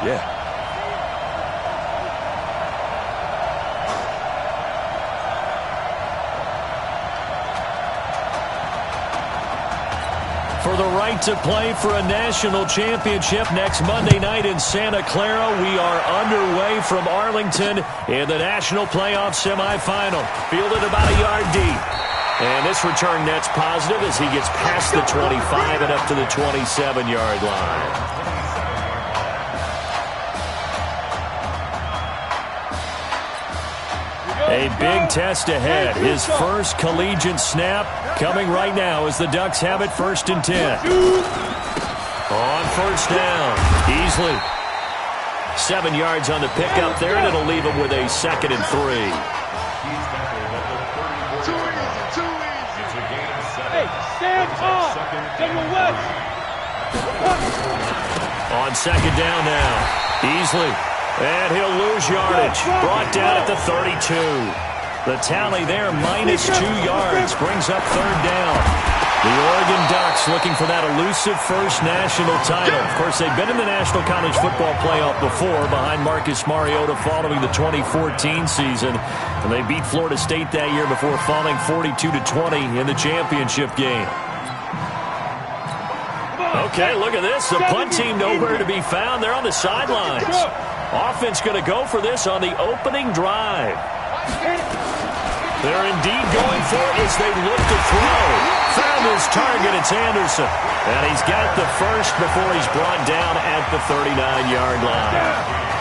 Yeah. For the right to play for a national championship next Monday night in Santa Clara. We are underway from Arlington in the national playoff semifinal. Fielded about a yard deep. And this return net's positive as he gets past the 25 and up to the 27-yard line. A big test ahead. His first collegiate snap coming right now as the Ducks have it 1st and 10. On first down, Easley. 7 yards on the pickup there, and it'll leave him with a 2nd and 3. Hey, stand up! General West! On 2nd down now, Easley. And he'll lose yardage. Brought down at the 32. The tally there, minus 2 yards, brings up 3rd down. The Oregon Ducks looking for that elusive first national title. Of course, they've been in the National College Football Playoff before behind Marcus Mariota following the 2014 season. And they beat Florida State that year before falling 42-20 in the championship game. Okay, look at this. The punt team nowhere to be found. They're on the sidelines. Offense going to go for this on the opening drive. They're indeed going for it as they look to throw. Found his target. It's Anderson. And he's got the first before he's brought down at the 39-yard line.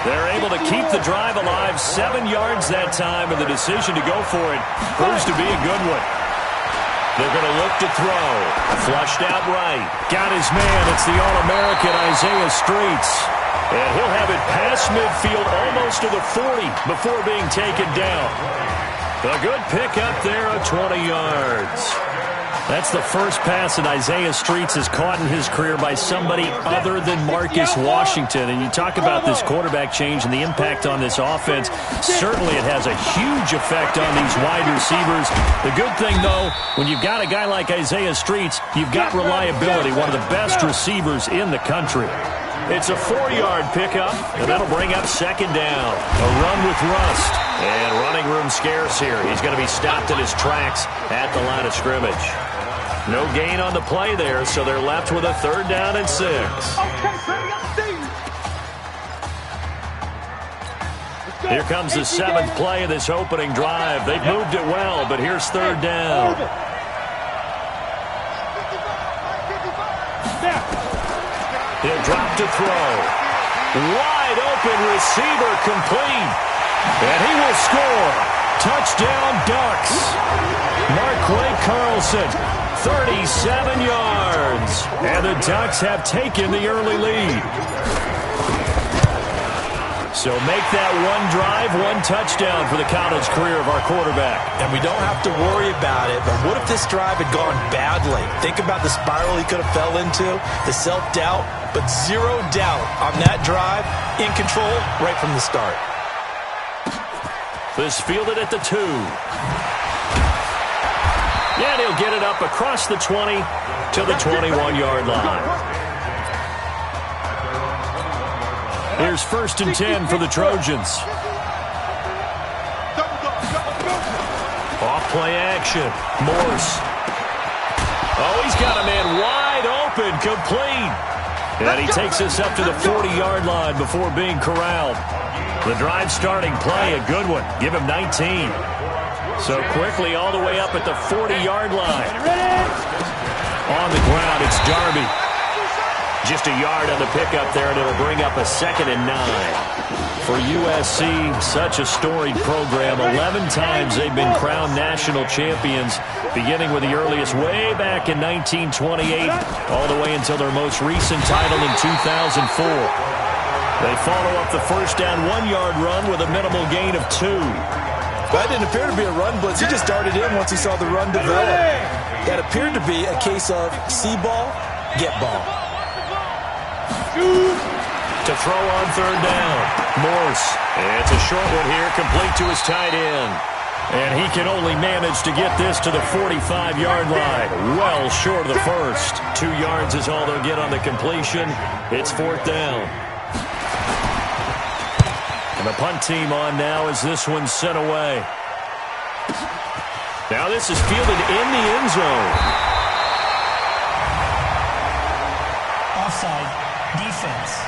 They're able to keep the drive alive. 7 yards that time, and the decision to go for it proves to be a good one. They're going to look to throw. Flushed out right. Got his man. It's the All-American Isaiah Streets. And he'll have it past midfield almost to the 40 before being taken down. A good pickup there of 20 yards. That's the first pass that Isaiah Streets has caught in his career by somebody other than Marcus Washington. And you talk about this quarterback change and the impact on this offense. Certainly it has a huge effect on these wide receivers. The good thing, though, when you've got a guy like Isaiah Streets, you've got reliability, one of the best receivers in the country. It's a 4-yard pickup, and that'll bring up 2nd down. A run with Rust. And running room scarce here. He's going to be stopped in his tracks at the line of scrimmage. No gain on the play there, so they're left with a 3rd down and 6. Here comes the 7th play of this opening drive. They've moved it well, but here's 3rd down. He'll drop to throw. Wide open receiver complete. And he will score. Touchdown Ducks. Marquay Carlson, 37 yards. And the Ducks have taken the early lead. So make that one drive, one touchdown for the college career of our quarterback. And we don't have to worry about it, but what if this drive had gone badly? Think about the spiral he could have fell into, the self-doubt, but zero doubt on that drive, in control right from the start. This fielded at the 2. And he'll get it up across the 20 to the 21-yard line. Here's 1st and 10 for the Trojans. Off play action. Morse. Oh, he's got a man wide open, complete. And he takes us up to the 40-yard line before being corralled. The drive starting play, a good one. Give him 19. So quickly all the way up at the 40-yard line. On the ground, it's Darby. Just a yard on the pickup there, and it'll bring up a 2nd and 9. For USC, such a storied program. 11 times they've been crowned national champions, beginning with the earliest way back in 1928, all the way until their most recent title in 2004. They follow up the first down 1-yard run with a minimal gain of 2. That didn't appear to be a run blitz. He just darted in once he saw the run develop. That appeared to be a case of see ball, get ball. To throw on 3rd down. Morse. And it's a short one here, complete to his tight end. And he can only manage to get this to the 45-yard line. Well short of the first. 2 yards is all they'll get on the completion. It's 4th down. And the punt team on now as this one's sent away. Now this is fielded in the end zone. Offside. Defense.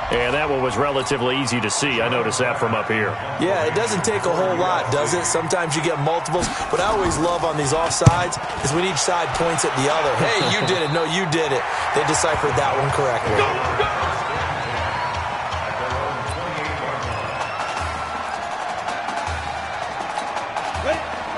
And that one was relatively easy to see. I noticed that from up here. Yeah, it doesn't take a whole lot, does it? Sometimes you get multiples. What I always love on these offsides is when each side points at the other. Hey, you did it. No, you did it. They deciphered that one correctly.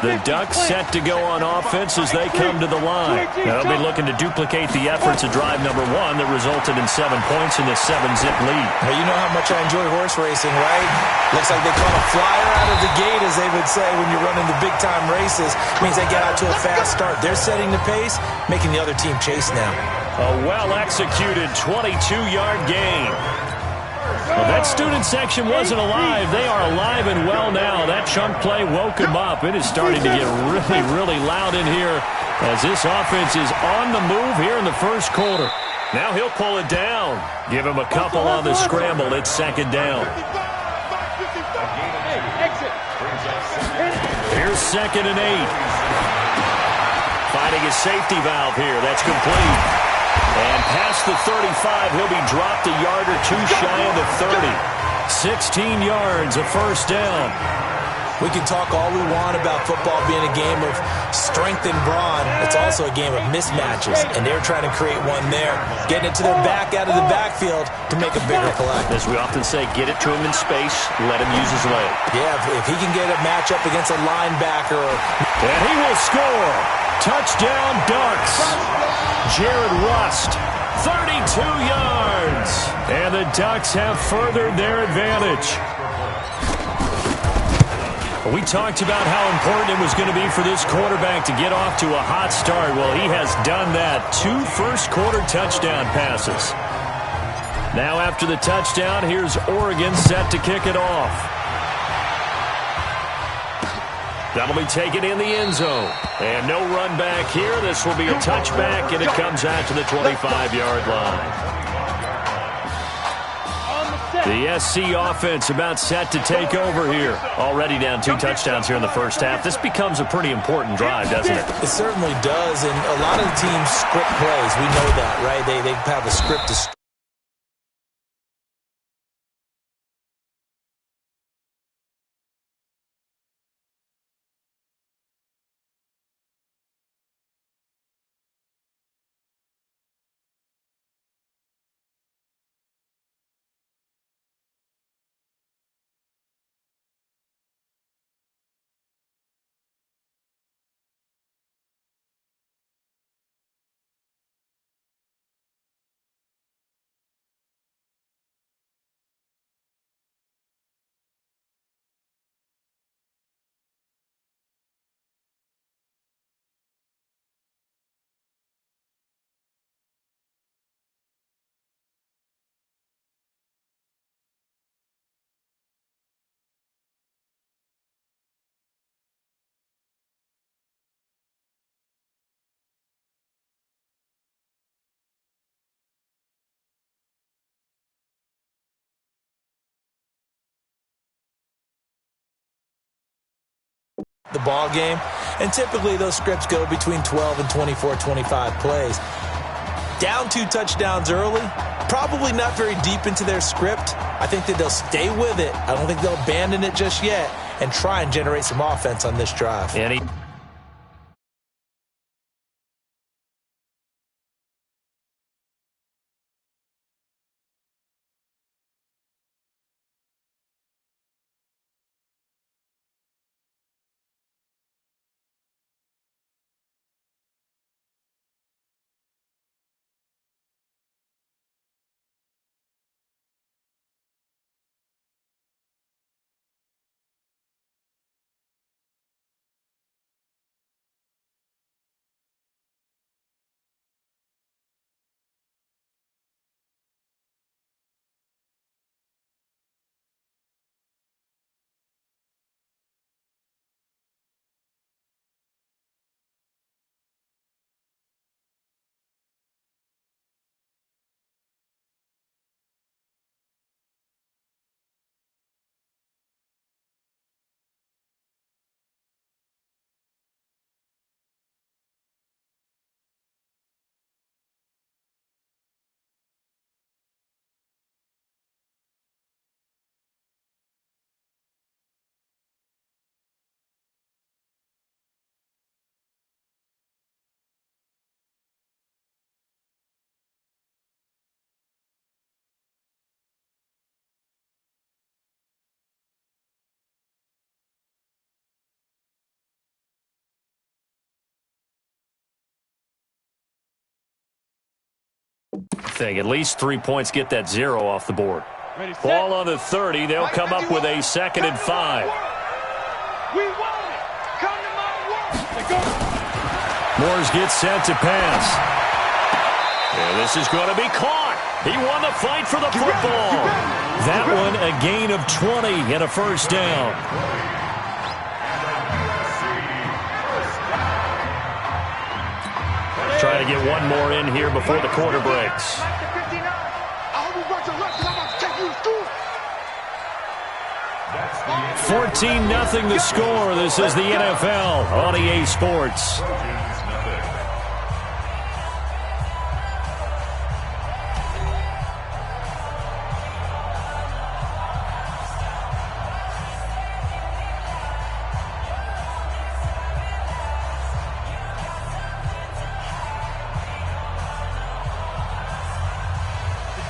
The Ducks set to go on offense as they come to the line. They'll be looking to duplicate the efforts of drive number 1 that resulted in 7 points in this 7-zip lead. Well, you know how much I enjoy horse racing, right? Looks like they caught a flyer out of the gate, as they would say, when you're running the big-time races. Means they get out to a fast start. They're setting the pace, making the other team chase now. A well-executed 22-yard gain. Well, that student section wasn't alive. They are alive and well now. That chunk play woke them up. It is starting to get really, really loud in here as this offense is on the move here in the first quarter. Now he'll pull it down. Give him a couple on the scramble. It's second down. Here's 2nd and 8. Finding his safety valve here. That's complete. And past the 35, he'll be dropped a yard or two shy of the 30. 16 yards, a first down. We can talk all we want about football being a game of strength and brawn. It's also a game of mismatches, and they're trying to create one there, getting it to their back out of the backfield to make a bigger play. As we often say, get it to him in space, let him use his leg. Yeah, if he can get a matchup against a linebacker. And he will score. Touchdown, Ducks. Jared Rust, 32 yards. And the Ducks have furthered their advantage. We talked about how important it was going to be for this quarterback to get off to a hot start. Well, he has done that. 2 first-quarter touchdown passes. Now after the touchdown, here's Oregon set to kick it off. That'll be taken in the end zone. And no run back here. This will be a touchback, and it comes out to the 25-yard line. The SC offense about set to take over here. Already down 2 touchdowns here in the first half. This becomes a pretty important drive, doesn't it? It certainly does, and a lot of the teams script plays. We know that, right? They have a script to the ball game, and typically those scripts go between 12 and 24, 25 plays. Down 2 touchdowns early, probably not very deep into their script. I think that they'll stay with it. I don't think they'll abandon it just yet and try and generate some offense on this drive. Thing. At least 3 points get that 0 off the board. Ready, set. Ball on the 30. They'll come up with a 2nd and 5. We want it. Come to my work. Moores gets set to pass. And this is going to be caught. He won the fight for the football. That one a gain of 20 and a first down. Trying to get one more in here before the quarter breaks. 14-0 the score. This is the NFL on EA Sports.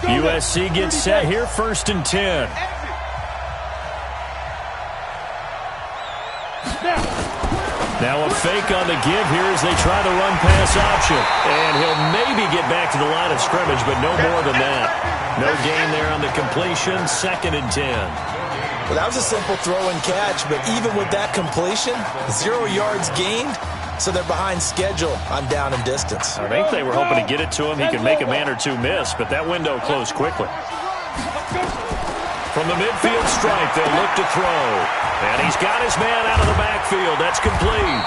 USC gets set here, 1st and 10. Now a fake on the give here as they try the run-pass option. And he'll maybe get back to the line of scrimmage, but no more than that. No gain there on the completion, 2nd and 10. Well, that was a simple throw and catch, but even with that completion, 0 yards gained, so they're behind schedule on down and distance. I think they were hoping to get it to him. He could make a man or two miss, but that window closed quickly. From the midfield stripe, they'll look to throw. And he's got his man out of the backfield. That's complete.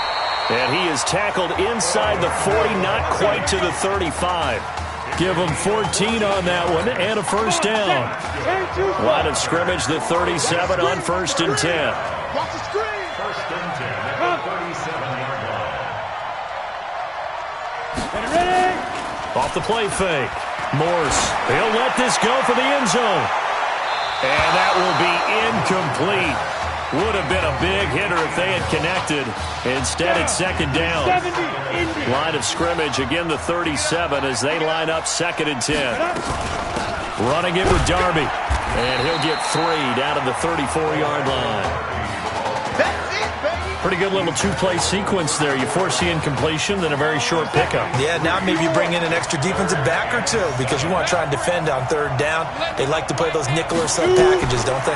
And he is tackled inside the 40, not quite to the 35. Give him 14 on that one and a first down. Line of scrimmage, the 37 on 1st and 10. Watch the screen. 1st and 10 at the 37-yard line. Ready? Off the play fake. Morse, he'll let this go for the end zone. And that will be incomplete. Would have been a big hitter if they had connected. Instead, it's 2nd down. Line of scrimmage, again the 37 as they line up 2nd and 10. Running it with Darby. And he'll get 3 down to the 34-yard line. Pretty good little 2-play sequence there. You force the incompletion, then a very short pickup. Yeah, now maybe bring in an extra defensive back or two because you want to try and defend on 3rd down. They like to play those nickel or sub packages, don't they?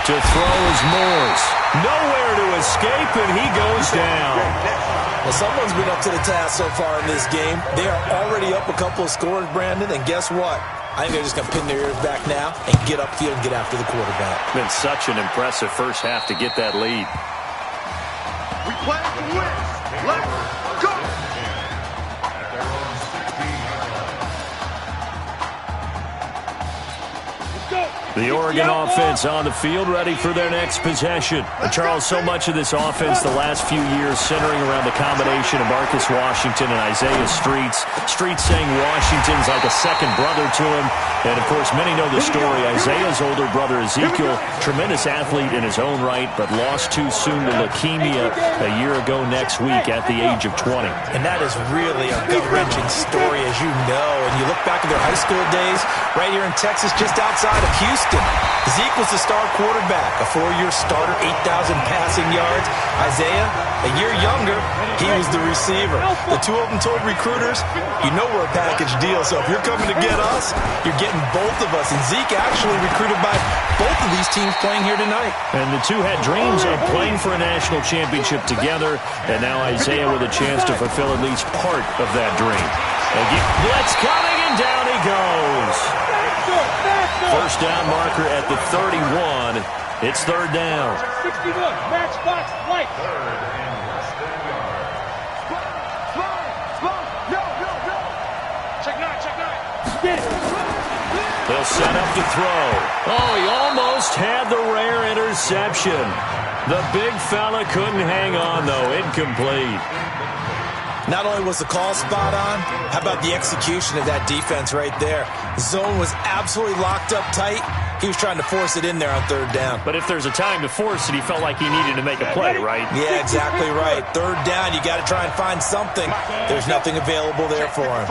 To throw is Moores. Nowhere to escape, and he goes down. Well, someone's been up to the task so far in this game. They are already up a couple of scores, Brandon, and guess what? I think they're just going to pin their ears back now and get upfield and get after the quarterback. Been such an impressive first half to get that lead. We play to win. Let's go. The Oregon offense on the field, ready for their next possession. And Charles, so much of this offense the last few years centering around the combination of Marcus Washington and Isaiah Streets. Streets saying Washington's like a second brother to him. And, of course, many know the story. Isaiah's older brother, Ezekiel, tremendous athlete in his own right, but lost too soon to leukemia a year ago next week at the age of 20. And that is really a gut-wrenching story, as you know. And you look back at their high school days right here in Texas, just outside of Houston. Zeke was the star quarterback, a 4-year starter, 8,000 passing yards. Isaiah, a year younger, he was the receiver. The two of them told recruiters, you know we're a package deal, so if you're coming to get us, you're getting both of us. And Zeke actually recruited by both of these teams playing here tonight. And the two had dreams of playing for a national championship together, and now Isaiah with a chance to fulfill at least part of that dream. Blitz coming, and down he goes. First down marker at the 31. It's 3rd down. 61, match box, right. 3rd and less than a yard. Check 9. Get it. They'll set up to throw. Oh, he almost had the rare interception. The big fella couldn't hang on, though. Incomplete. Not only was the call spot on, how about the execution of that defense right there? Zone was absolutely locked up tight. He was trying to force it in there on 3rd down. But if there's a time to force it, he felt like he needed to make a play, right? Yeah, exactly right. 3rd down, you got to try and find something. There's nothing available there for him.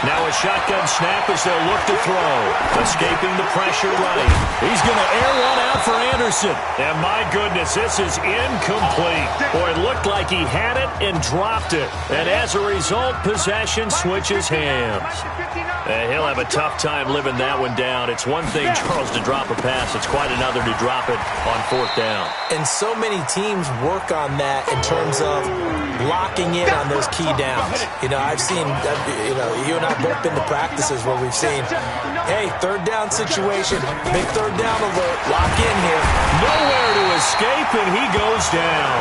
Now a a shotgun snap as they'll look to throw. Escaping the pressure right. He's going to air one out for Anderson. And my goodness, this is incomplete. Boy, it looked like he had it and dropped it. And as a result, possession switches hands. He'll have a tough time living that one down. It's one thing, Charles, to drop a pass. It's quite another to drop it on fourth down. And so many teams work on that in terms of locking in on those key downs. You know, I've seen, you and I both been to practices where we've seen, hey, third down situation, big third down alert, lock in here. Nowhere to escape, and he goes down.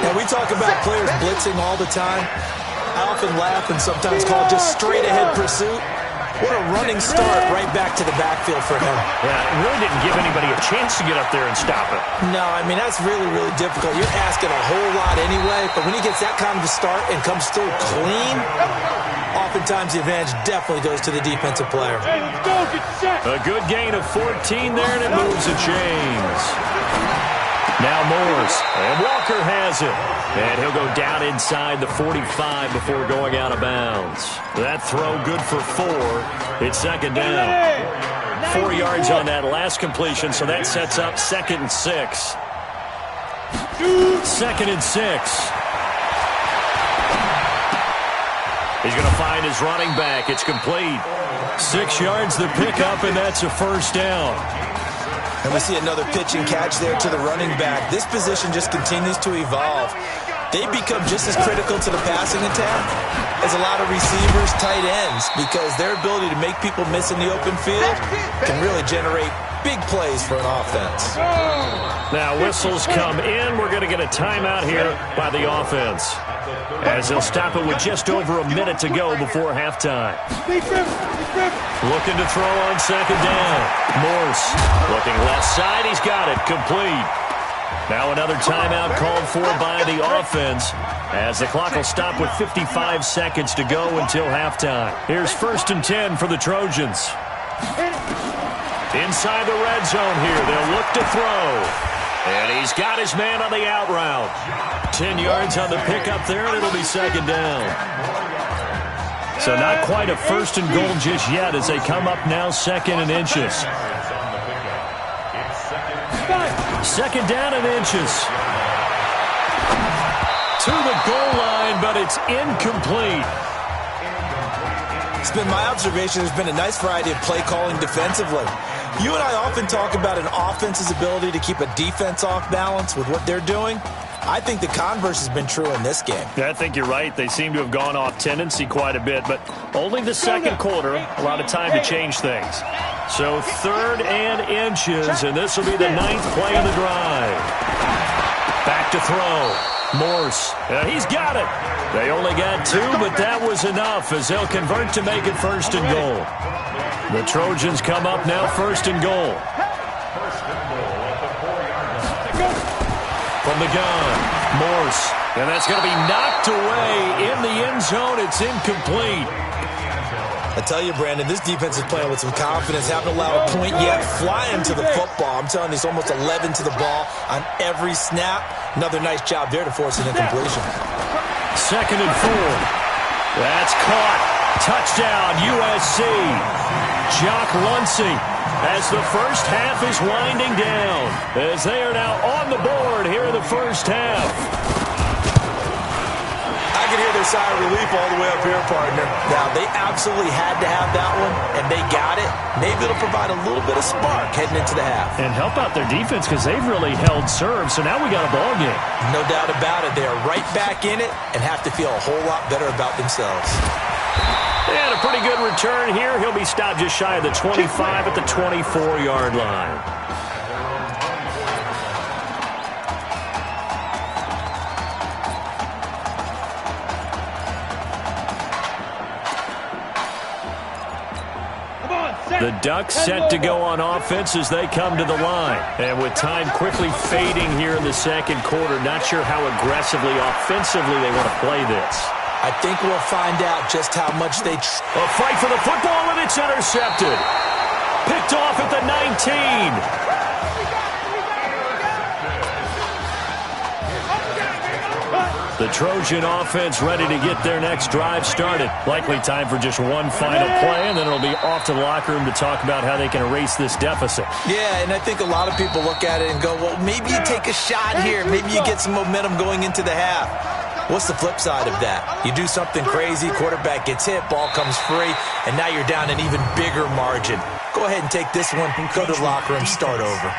Now, we talk about players blitzing all the time. I often laugh and sometimes call it just straight-ahead pursuit. What a running start right back to the backfield for him. Yeah, it really didn't give anybody a chance to get up there and stop it. No, I mean, that's really, really difficult. You're asking a whole lot anyway, but when he gets that kind of a start and comes through clean, oftentimes the advantage definitely goes to the defensive player. Hey, let's go. Get set. A good gain of 14 there, and it moves the chains. Now Morris, and Walker has it. And he'll go down inside the 45 before going out of bounds. That throw good for 4. It's second down. 4 yards on that last completion, so that sets up 2nd and 6. 2nd and 6. He's going to find his running back. It's complete. 6 yards the pickup, and that's a first down. And we see another pitch and catch there to the running back. This position just continues to evolve. They become just as critical to the passing attack as a lot of receivers, tight ends, because their ability to make people miss in the open field can really generate big plays for an offense. Now whistles come in. We're going to get a timeout here by the offense, as they'll stop it with just over a minute to go before halftime. Looking to throw on second down. Morse looking left side. He's got it. Complete. Now another timeout called for by the offense, as the clock will stop with 55 seconds to go until halftime. Here's 1st and 10 for the Trojans. Inside the red zone here. They'll look to throw. And he's got his man on the out route. 10 yards on the pickup there, and it'll be second down. So not quite a 1st and goal just yet as they come up now 2nd and inches. 2nd down and inches. To the goal line, but it's incomplete. It's been my observation there's been a nice variety of play calling defensively. You and I often talk about an offense's ability to keep a defense off balance with what they're doing. I think the converse has been true in this game. Yeah, I think you're right. They seem to have gone off tendency quite a bit, but only the second quarter, a lot of time to change things. So 3rd and inches, and this will be the 9th play of the drive. Back to throw. Morse. He's got it. They only got 2, but that was enough as they'll convert to make it 1st and goal. The Trojans come up now 1st and goal. From the gun, Morse. And that's going to be knocked away in the end zone. It's incomplete. I tell you, Brandon, this defense is playing with some confidence. Haven't allowed a point yet. Flying to the football. I'm telling you, it's almost 11 to the ball on every snap. Another nice job there to force an incompletion. 2nd and 4. That's caught. Touchdown, USC. Jock Luncey, as the first half is winding down, as they are now on the board here in the first half. I can hear their sigh of relief all the way up here, partner. Now, they absolutely had to have that one, and they got it. Maybe it'll provide a little bit of spark heading into the half. And help out their defense because they've really held serve, so now we got a ball game. No doubt about it. They are right back in it and have to feel a whole lot better about themselves. And a pretty good return here. He'll be stopped just shy of the 25 at the 24-yard line. The Ducks set to go on offense as they come to the line. And with time quickly fading here in the second quarter, not sure how aggressively, offensively they want to play this. I think we'll find out just how much they... A fight for the football, and it's intercepted. Picked off at the 19. The Trojan offense ready to get their next drive started. Likely time for just one final play, and then it'll be off to the locker room to talk about how they can erase this deficit. Yeah, and I think a lot of people look at it and go, well, maybe you take a shot here. Maybe you get some momentum going into the half. What's the flip side of that? You do something crazy, quarterback gets hit, ball comes free, and now you're down an even bigger margin. Go ahead and take this one, go to the locker room, start over.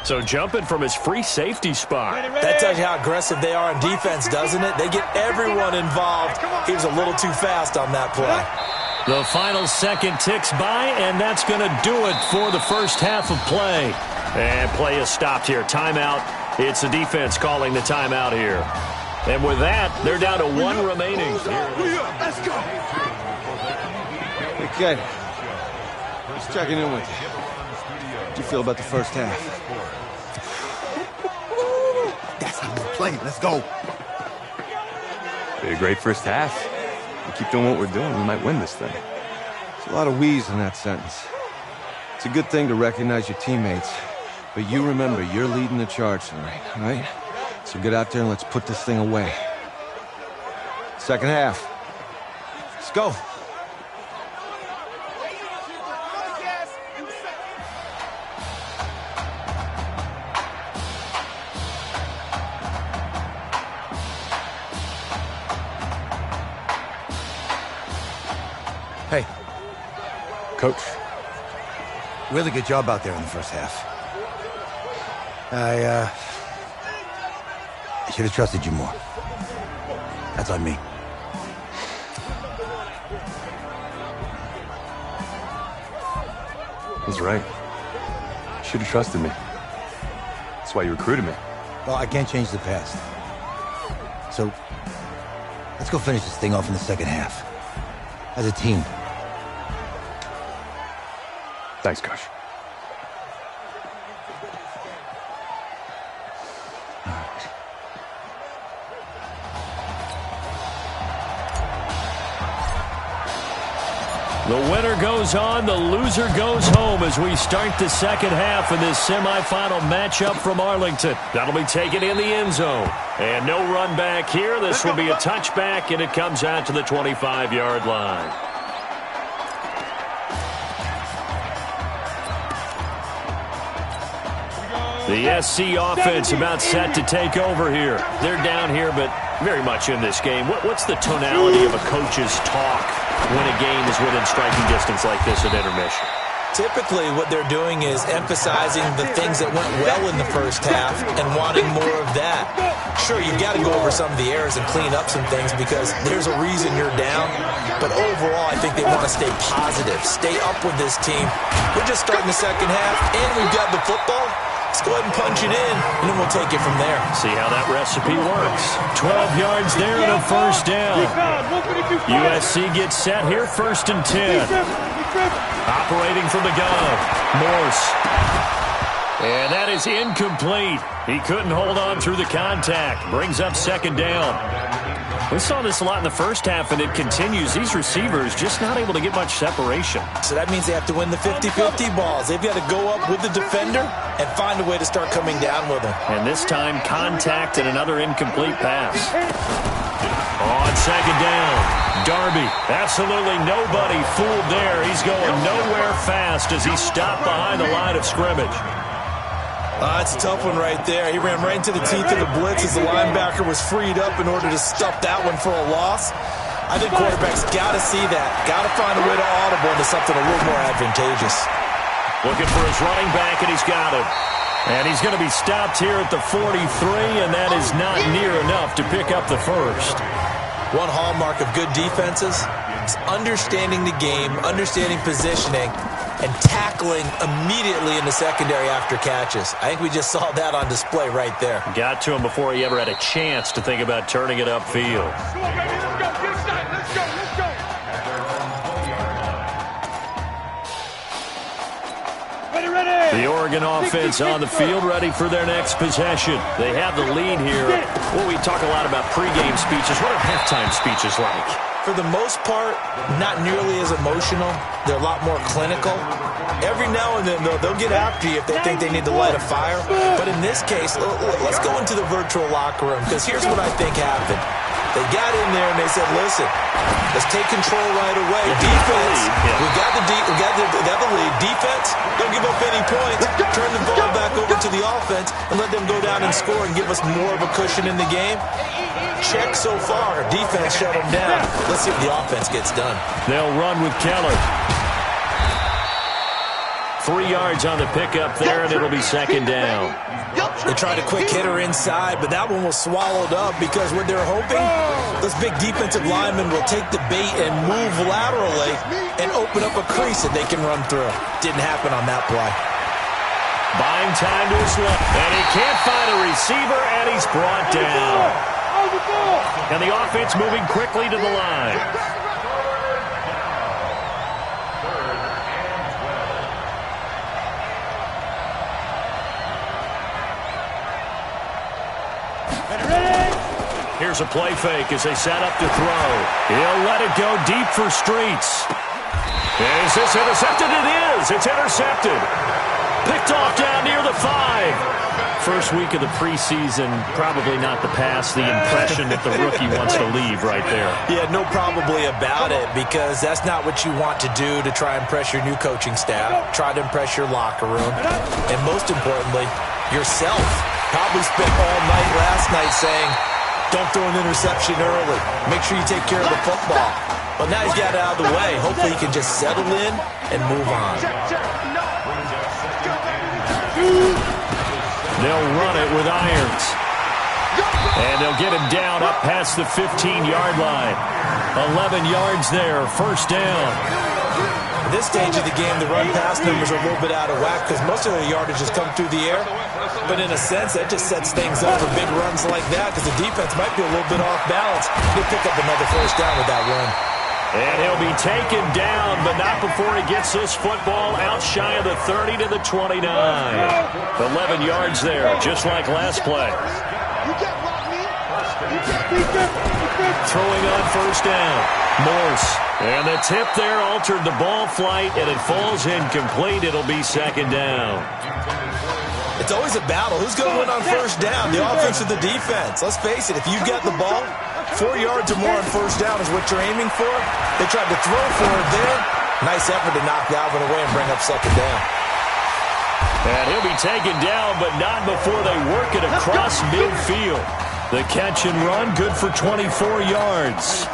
So jumping from his free safety spot. That tells you how aggressive they are on defense, doesn't it? They get everyone involved. He was a little too fast on that play. The final second ticks by, and that's going to do it for the first half of play. And play is stopped here. Timeout. It's the defense calling the timeout here. And with that, they're down to one remaining. Let's go. Hey, kid. Just checking in with you. How do you feel about the first half? That's how we're playing. Let's go. Be a great first half. We keep doing what we're doing, we might win this thing. There's a lot of wheeze in that sentence. It's a good thing to recognize your teammates. But you remember, you're leading the charge tonight, all right? So get out there and let's put this thing away. Second half. Let's go. Hey, Coach. really good job out there in the first half. I should have trusted you more. That's on me. He's right. You should have trusted me. That's why you recruited me. Well, I can't change the past. So, let's go finish this thing off in the second half. As a team. Thanks, Coach. The winner goes on, the loser goes home as we start the second half in this semifinal matchup from Arlington. That'll be taken in the end zone. And no run back here. This will be a touchback, and it comes out to the 25-yard line. The SC offense about set to take over here. They're down here, but very much in this game. What's the tonality of a coach's talk when a game is within striking distance like this at intermission? Typically, what they're doing is emphasizing the things that went well in the first half and wanting more of that. Sure, you've got to go over some of the errors and clean up some things because there's a reason you're down. But overall, I think they want to stay positive, stay up with this team. We're just starting the second half, and we've got the football. Let's go ahead and punch it in, and then we'll take it from there. See how that recipe works. 12 yards there and a first down. USC gets set here, 1st and 10. Operating from the gun, Morse. And that is incomplete. He couldn't hold on through the contact. Brings up 2nd down. We saw this a lot in the first half, and it continues. These receivers just not able to get much separation. So that means they have to win the 50-50 balls. They've got to go up with the defender and find a way to start coming down with him. And this time, contact and another incomplete pass. On 2nd down, Darby. Absolutely nobody fooled there. He's going nowhere fast as he stopped behind the line of scrimmage. That's a tough one right there. He ran right into the teeth of the blitz as the linebacker was freed up in order to stuff that one for a loss. I think quarterbacks got to see that. Got to find a way to audible into something a little more advantageous. Looking for his running back, and he's got him. And he's going to be stopped here at the 43, and that is not near enough to pick up the first. One hallmark of good defenses is understanding the game, understanding positioning, and tackling immediately in the secondary after catches. I think we just saw that on display right there. Got to him before he ever had a chance to think about turning it upfield. Come on, baby, let's go. Get inside. Let's go. Let's go. Ready, ready. The Oregon offense on the field, ready for their next possession. They have the lead here. Well, we talk a lot about pregame speeches. What are halftime speeches like? For the most part, not nearly as emotional. They're a lot more clinical. Every now and then, they'll get after you if they think they need to light a fire. But in this case, let's go into the virtual locker room, because here's what I think happened. They got in there and they said, listen, let's take control right away. Defense, we got the lead. Defense, don't give up any points. Turn the ball back over to the offense and let them go down and score and give us more of a cushion in the game. Check so far. Defense shut them down. Let's see if the offense gets done. They'll run with Keller. 3 yards on the pickup there, and it'll be second down. They tried a quick hitter inside, but that one was swallowed up because what they're hoping, this big defensive lineman will take the bait and move laterally and open up a crease that they can run through. Didn't happen on that play. Buying time to his left, and he can't find a receiver, and he's brought down. And the offense moving quickly to the line. Here's a play fake as they set up to throw. He'll let it go deep for Streets. Is this intercepted? It is. It's intercepted. Picked off down near the 5. First week of the preseason, probably not the pass, the impression that the rookie wants to leave right there. Yeah, no probably about it, because that's not what you want to do to try and impress your new coaching staff, try to impress your locker room, and most importantly, yourself. Probably spent all night last night saying, don't throw an interception early. Make sure you take care of the football. But now he's got it out of the way. Hopefully he can just settle in and move on. They'll run it with Irons. And they'll get him down up past the 15-yard line. 11 yards there, first down. At this stage of the game, the run-pass numbers are a little bit out of whack because most of their yardage has come through the air. But in a sense, that just sets things up for big runs like that because the defense might be a little bit off balance. He'll pick up another first down with that run. And he'll be taken down, but not before he gets this football out shy of the 30 to the 29. 11 yards there, just like last play. Throwing on first down. Morse. And the tip there altered the ball flight, and it falls incomplete. It'll be second down. It's always a battle. Who's going to win on first down, the offense or the defense? Let's face it, if you get the ball, 4 yards or more on first down is what you're aiming for. They tried to throw for it there. Nice effort to knock that one away and bring up second down. And he'll be taken down, but not before they work it across midfield. The catch and run, good for 24 yards.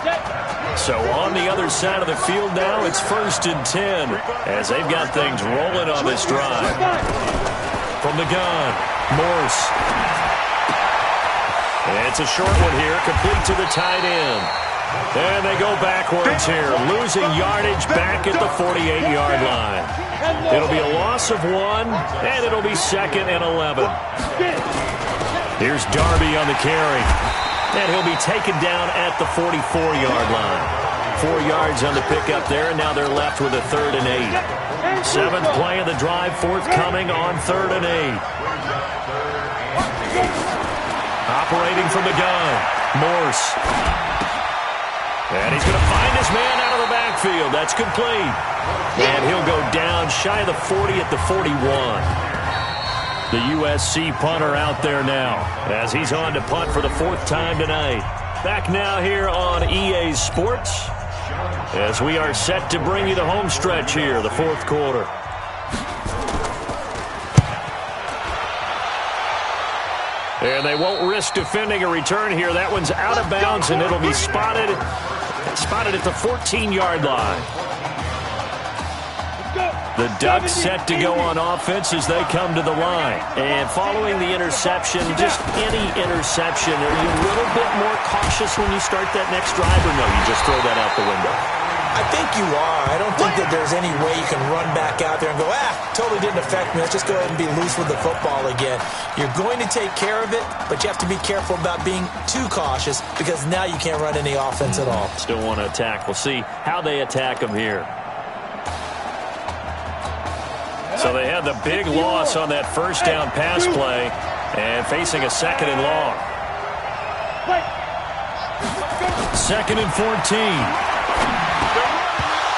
So on the other side of the field now, it's 1st and 10 as they've got things rolling on this drive. From the gun, Morse. It's a short one here, complete to the tight end. And they go backwards here, losing yardage back at the 48-yard line. It'll be a loss of 1, and it'll be 2nd and 11. Here's Darby on the carry. And he'll be taken down at the 44-yard line. 4 yards on the pickup there, and now they're left with a 3rd and 8. 7th play of the drive, forthcoming on 3rd and 8. Operating from the gun, Morse. And he's going to find his man out of the backfield. That's complete. And he'll go down shy of the 40 at the 41. The USC punter out there now as he's on to punt for the 4th time tonight. Back now here on EA Sports as we are set to bring you the home stretch here, the 4th quarter. And they won't risk defending a return here. That one's out of bounds, and it'll be spotted at the 14-yard line. The Ducks set to go on offense as they come to the line. And following the interception, just any interception, are you a little bit more cautious when you start that next drive, or no, you just throw that out the window? I think you are. I don't think that there's any way you can run back out there and go, totally didn't affect me. Let's just go ahead and be loose with the football again. You're going to take care of it, but you have to be careful about being too cautious because now you can't run any offense at all. Still want to attack. We'll see how they attack them here. So they have have the big loss on that first down pass play and facing a 2nd and long. 2nd and 14.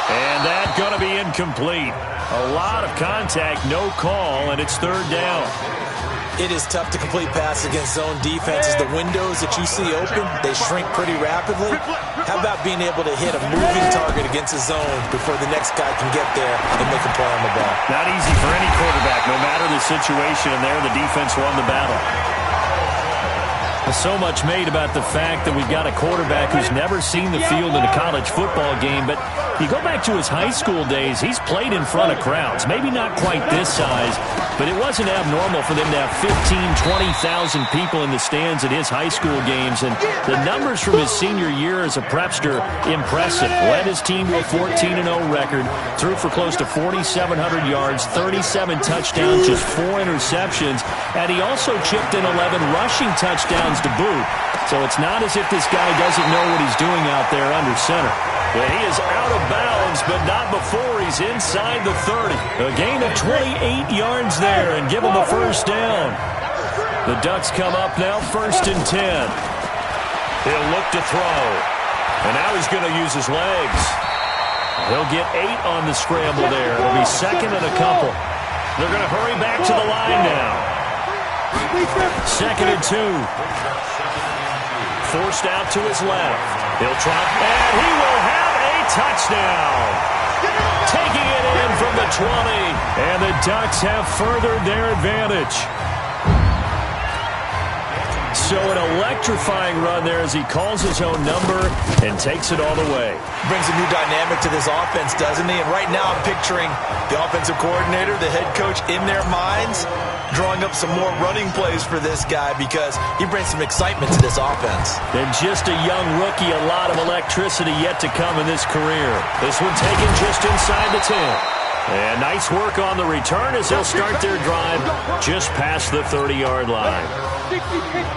And that's going to be incomplete. A lot of contact, no call, and it's 3rd down. It is tough to complete passes against zone defenses. The windows that you see open, they shrink pretty rapidly. How about being able to hit a moving target against a zone before the next guy can get there and make a play on the ball? Not easy for any quarterback, no matter the situation, and there the defense won the battle. So much made about the fact that we've got a quarterback who's never seen the field in a college football game, but you go back to his high school days, he's played in front of crowds. Maybe not quite this size, but it wasn't abnormal for them to have 15,000, 20,000 people in the stands at his high school games, and the numbers from his senior year as a prepster, impressive. Led his team to a 14-0 record, threw for close to 4,700 yards, 37 touchdowns, just 4 interceptions, and he also chipped in 11 rushing touchdowns to boot. So it's not as if this guy doesn't know what he's doing out there under center. But he is out of bounds, but not before he's inside the 30. A gain of 28 yards there and give him a first down. The Ducks come up now 1st and 10. He'll look to throw. And now he's going to use his legs. He'll get 8 on the scramble there. It'll be 2nd and a couple. They're going to hurry back to the line now. 2nd and 2. Forced out to his left. He'll try, and he will have a touchdown. Taking it in from the 20. And the Ducks have furthered their advantage. So an electrifying run there as he calls his own number and takes it all the way. Brings a new dynamic to this offense, doesn't he? And right now I'm picturing the offensive coordinator, the head coach in their minds, drawing up some more running plays for this guy because he brings some excitement to this offense. And just a young rookie, a lot of electricity yet to come in this career. This one taken just inside the 10. And nice work on the return as they'll start their drive just past the 30-yard line.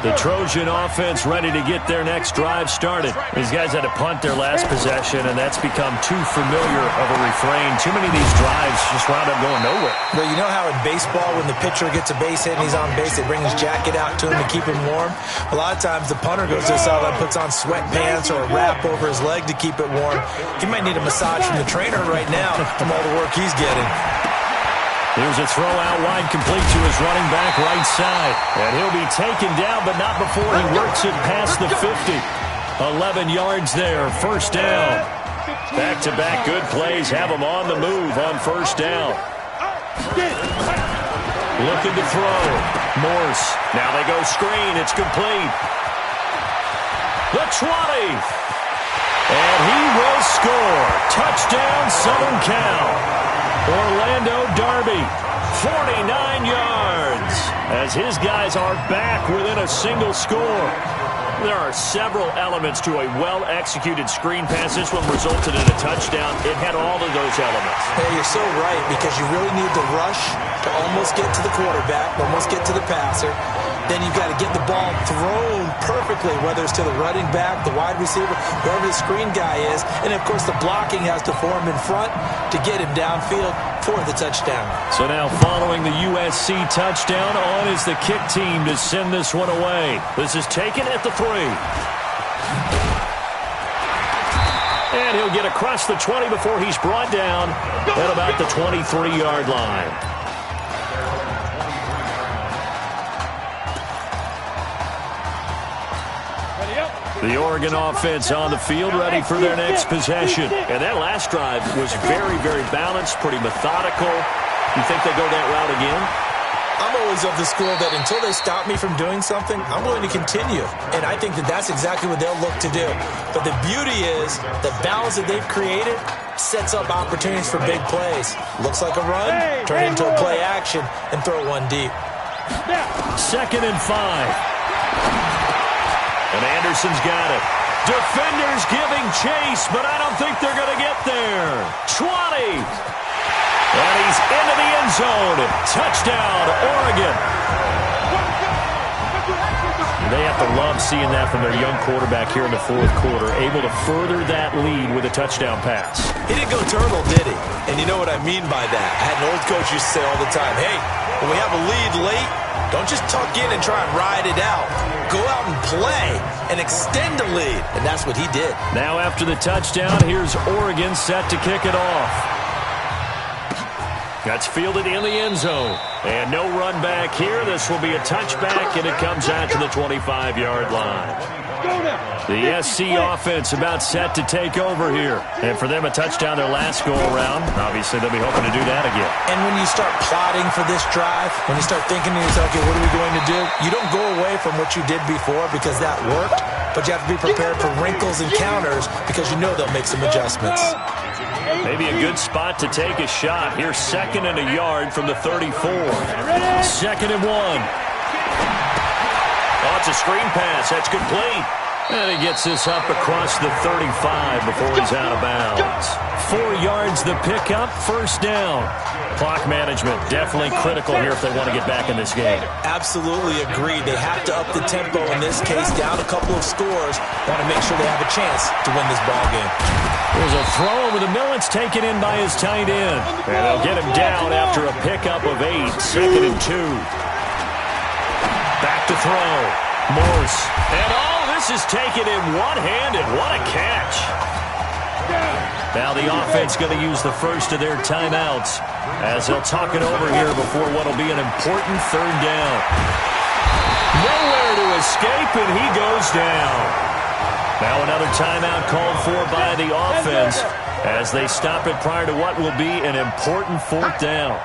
The Trojan offense ready to get their next drive started. These guys had to punt their last possession, and that's become too familiar of a refrain. Too many of these drives just wound up going nowhere. Well, you know how in baseball when the pitcher gets a base hit and he's on base, they bring his jacket out to him to keep him warm? A lot of times the punter goes to the sideline, puts on sweatpants or a wrap over his leg to keep it warm. He might need a massage from the trainer right now from all the work he's getting. Here's a throw out wide complete to his running back right side. And he'll be taken down, but not before he works it past the 50. 11 yards there, first down. Back-to-back good plays have him on the move on first down. Looking to throw. Morse. Now they go screen. It's complete. The 20. And he will score. Touchdown, Southern Cal. Orlando Darby, 49 yards, as his guys are back within a single score. There are several elements to a well-executed screen pass. This one resulted in a touchdown. It had all of those elements. Hey, you're so right, because you really need to rush to almost get to the quarterback, almost get to the passer. Then you've got to get the ball thrown perfectly, whether it's to the running back, the wide receiver, whoever the screen guy is. And, of course, the blocking has to form in front to get him downfield for the touchdown. So now following the USC touchdown, on is the kick team to send this one away. This is taken at the 3. And he'll get across the 20 before he's brought down at about the 23-yard line. The Oregon offense on the field, ready for their next possession. And that last drive was very, very balanced, pretty methodical. You think they go that route again? I'm always of the school that until they stop me from doing something, I'm willing to continue. And I think that that's exactly what they'll look to do. But the beauty is the balance that they've created sets up opportunities for big plays. Looks like a run, turn into a play action, and throw one deep. 2nd and 5. And Anderson's got it. Defenders giving chase, but I don't think they're going to get there. 20. And he's into the end zone. Touchdown, Oregon. They have to love seeing that from their young quarterback here in the fourth quarter, able to further that lead with a touchdown pass. He didn't go turtle, did he? And you know what I mean by that. I had an old coach used to say all the time, hey, when we have a lead late, don't just tuck in and try and ride it out. Go out and play and extend the lead. And that's what he did. Now after the touchdown, here's Oregon set to kick it off. That's fielded in the end zone. And no run back here. This will be a touchback, and it comes out to the 25-yard line. The SC offense about set to take over here. And for them, a touchdown their last go-around. Obviously, they'll be hoping to do that again. And when you start plotting for this drive, when you start thinking to yourself, okay, what are we going to do? You don't go away from what you did before because that worked, but you have to be prepared for wrinkles and counters because you know they'll make some adjustments. Maybe a good spot to take a shot. Here's 2nd and a yard from the 34. 2nd and 1. Oh, it's a screen pass. That's complete. And he gets this up across the 35 before he's out of bounds. 4 yards the pickup, first down. Clock management definitely critical here if they want to get back in this game. Absolutely agreed. They have to up the tempo in this case, down a couple of scores. Want to make sure they have a chance to win this ball game. There's a throw over the middle. It's taken in by his tight end. And they'll get him down after a pickup of 8. 2nd and 2. Back to throw. Morse. And this is taken in one-handed. What a catch. Now the offense going to use the first of their timeouts as they'll talk it over here before what will be an important 3rd down. Nowhere to escape, and he goes down. Now another timeout called for by the offense as they stop it prior to what will be an important 4th down.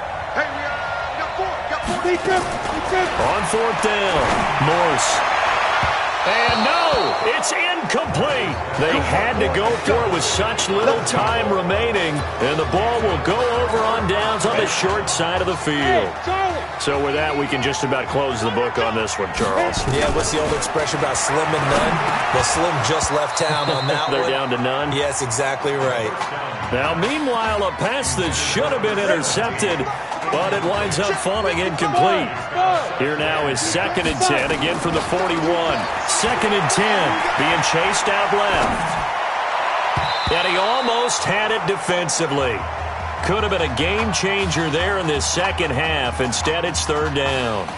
On 4th down, Morse. And no, it's incomplete. They had to go for it with such little time remaining, and the ball will go over on downs on the short side of the field. So with that, we can just about close the book on this one, Charles. Yeah, what's the old expression about slim and none? Well, Slim just left town on that They're one. down to none? Yes, exactly right. Now, meanwhile, a pass that should have been intercepted, but it winds up falling incomplete. Here now is 2nd and 10, again from the 41. 2nd and 10, being chased out left. And he almost had it defensively. Could have been a game changer there in this second half. Instead, it's 3rd down.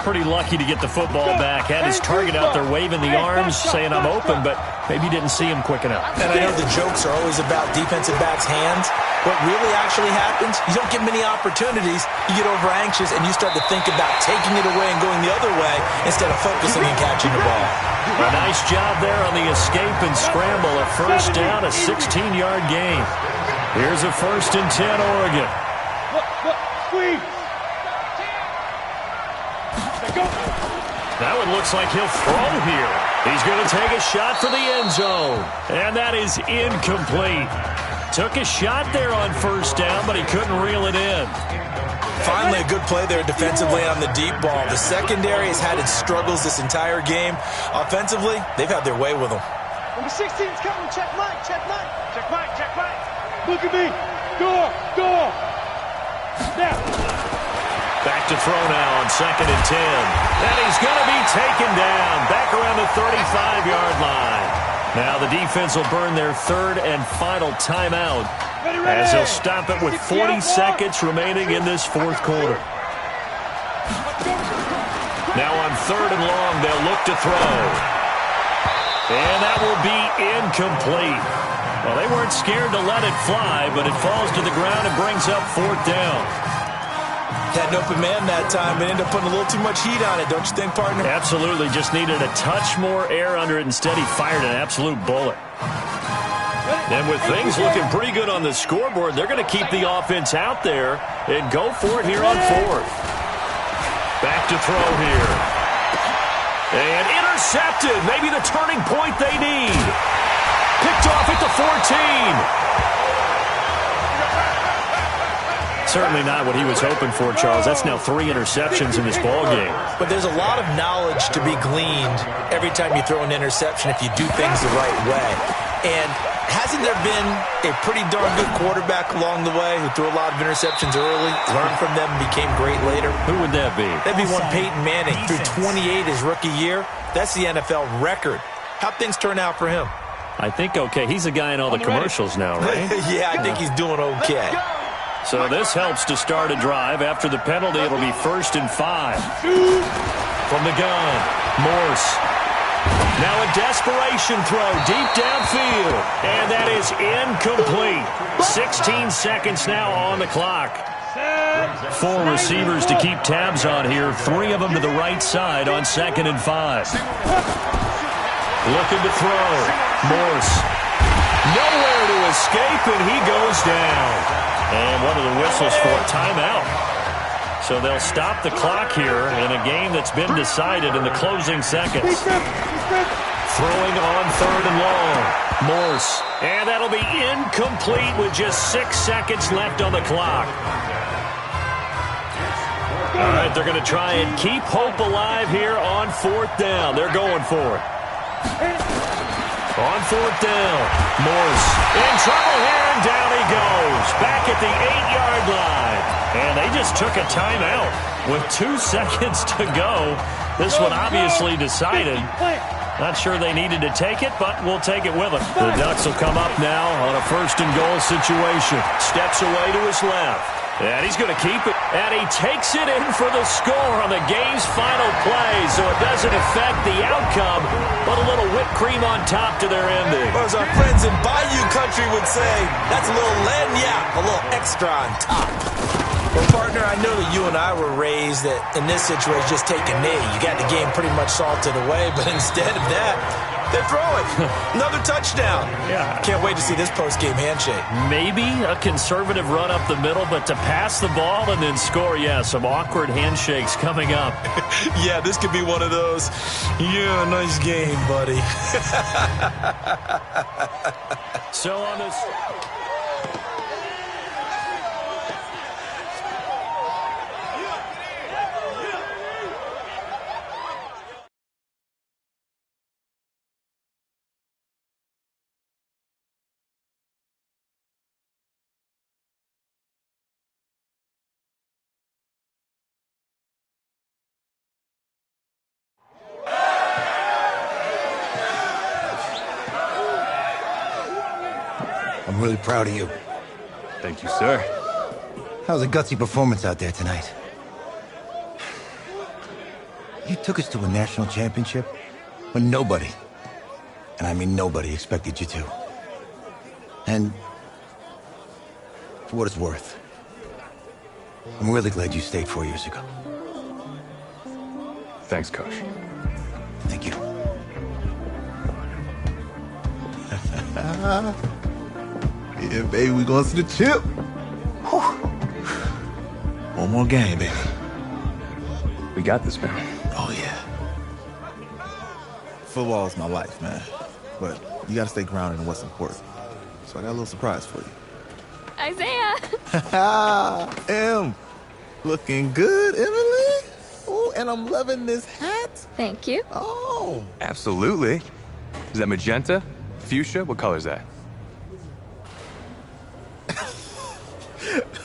Pretty lucky to get the football back. Had his target out there waving the arms, saying I'm open, but maybe didn't see him quick enough. And I know the jokes are always about defensive backs' hands. What really actually happens, you don't get many opportunities. You get over anxious, and you start to think about taking it away and going the other way instead of focusing and catching the ball. A nice job there on the escape and scramble. A first down, a 16-yard gain. Here's a 1st and 10, Oregon. That one looks like he'll throw here. He's going to take a shot for the end zone. And that is incomplete. Took a shot there on 1st down, but he couldn't reel it in. Finally, a good play there defensively on the deep ball. The secondary has had its struggles this entire game. Offensively, they've had their way with them. Number 16's coming. Check Mike. Check Mike. Check Mike. Check Mike. Look at me. Door. Now. Back to throw now on 2nd and 10. And he's going to be taken down back around the 35-yard line. Now the defense will burn their 3rd and final timeout as they'll stop it with 40 seconds remaining in this 4th quarter. Now on 3rd and long, they'll look to throw. And that will be incomplete. Well, they weren't scared to let it fly, but it falls to the ground and brings up 4th down. Had an open man that time, but ended up putting a little too much heat on it, don't you think, partner? Absolutely. Just needed a touch more air under it. Instead, he fired an absolute bullet. And with things looking pretty good on the scoreboard, they're going to keep the offense out there and go for it here on 4th. Back to throw here. And intercepted. Maybe the turning point they need. Picked off at the 14. certainly not what he was hoping for, Charles. That's now 3 interceptions in this ball game. But there's a lot of knowledge to be gleaned every time you throw an interception if you do things the right way. And hasn't there been a pretty darn good quarterback along the way who threw a lot of interceptions early, learned from them, and became great later? Who would that be? That'd be one Peyton Manning. Threw 28 his rookie year. That's the NFL record. How'd things turn out for him? I think okay. He's a guy in all the commercials now, right? Yeah, I think he's doing okay. So this helps to start a drive. After the penalty, it'll be 1st and 5. From the gun, Morse. Now a desperation throw deep downfield. And that is incomplete. 16 seconds now on the clock. 4 receivers to keep tabs on here. 3 of them to the right side on 2nd and 5. Looking to throw. Morse. Nowhere to escape, and he goes down. And one of the whistles for a timeout. So they'll stop the clock here in a game that's been decided in the closing seconds. Throwing on 3rd and long. Morse. And that'll be incomplete with just 6 seconds left on the clock. All right, they're going to try and keep hope alive here on 4th down. They're going for it. On 4th down, Morse in trouble here, and down he goes. Back at the 8-yard line. And they just took a timeout with 2 seconds to go. This one obviously decided. Not sure they needed to take it, but we'll take it with them. The Ducks will come up now on a 1st and goal situation. Steps away to his left. And he's going to keep it. And he takes it in for the score on the game's final play, so it doesn't affect the outcome, but a little whipped cream on top to their ending. Or as our friends in Bayou Country would say, that's a little lagniappe, a little extra on top. Well, partner, I know that you and I were raised that in this situation, just take a knee. You got the game pretty much salted away, but instead of that, they throw it. Another touchdown. Yeah. Can't wait to see this post-game handshake. Maybe a conservative run up the middle, but to pass the ball and then score, yeah, some awkward handshakes coming up. Yeah, this could be one of those, yeah, nice game, buddy. So on this... I'm really proud of you. Thank you, sir. That was a gutsy performance out there tonight. You took us to a national championship when nobody, and I mean nobody, expected you to. And for what it's worth, I'm really glad you stayed 4 years ago. Thanks, Coach. Thank you. Yeah, baby, we going to the chip. Whew. One more game, baby. We got this, man. Oh, yeah. Football is my life, man. But you got to stay grounded in what's important. So I got a little surprise for you. Isaiah! Looking good, Emily. Oh, and I'm loving this hat. Thank you. Oh. Absolutely. Is that magenta? Fuchsia? What color is that?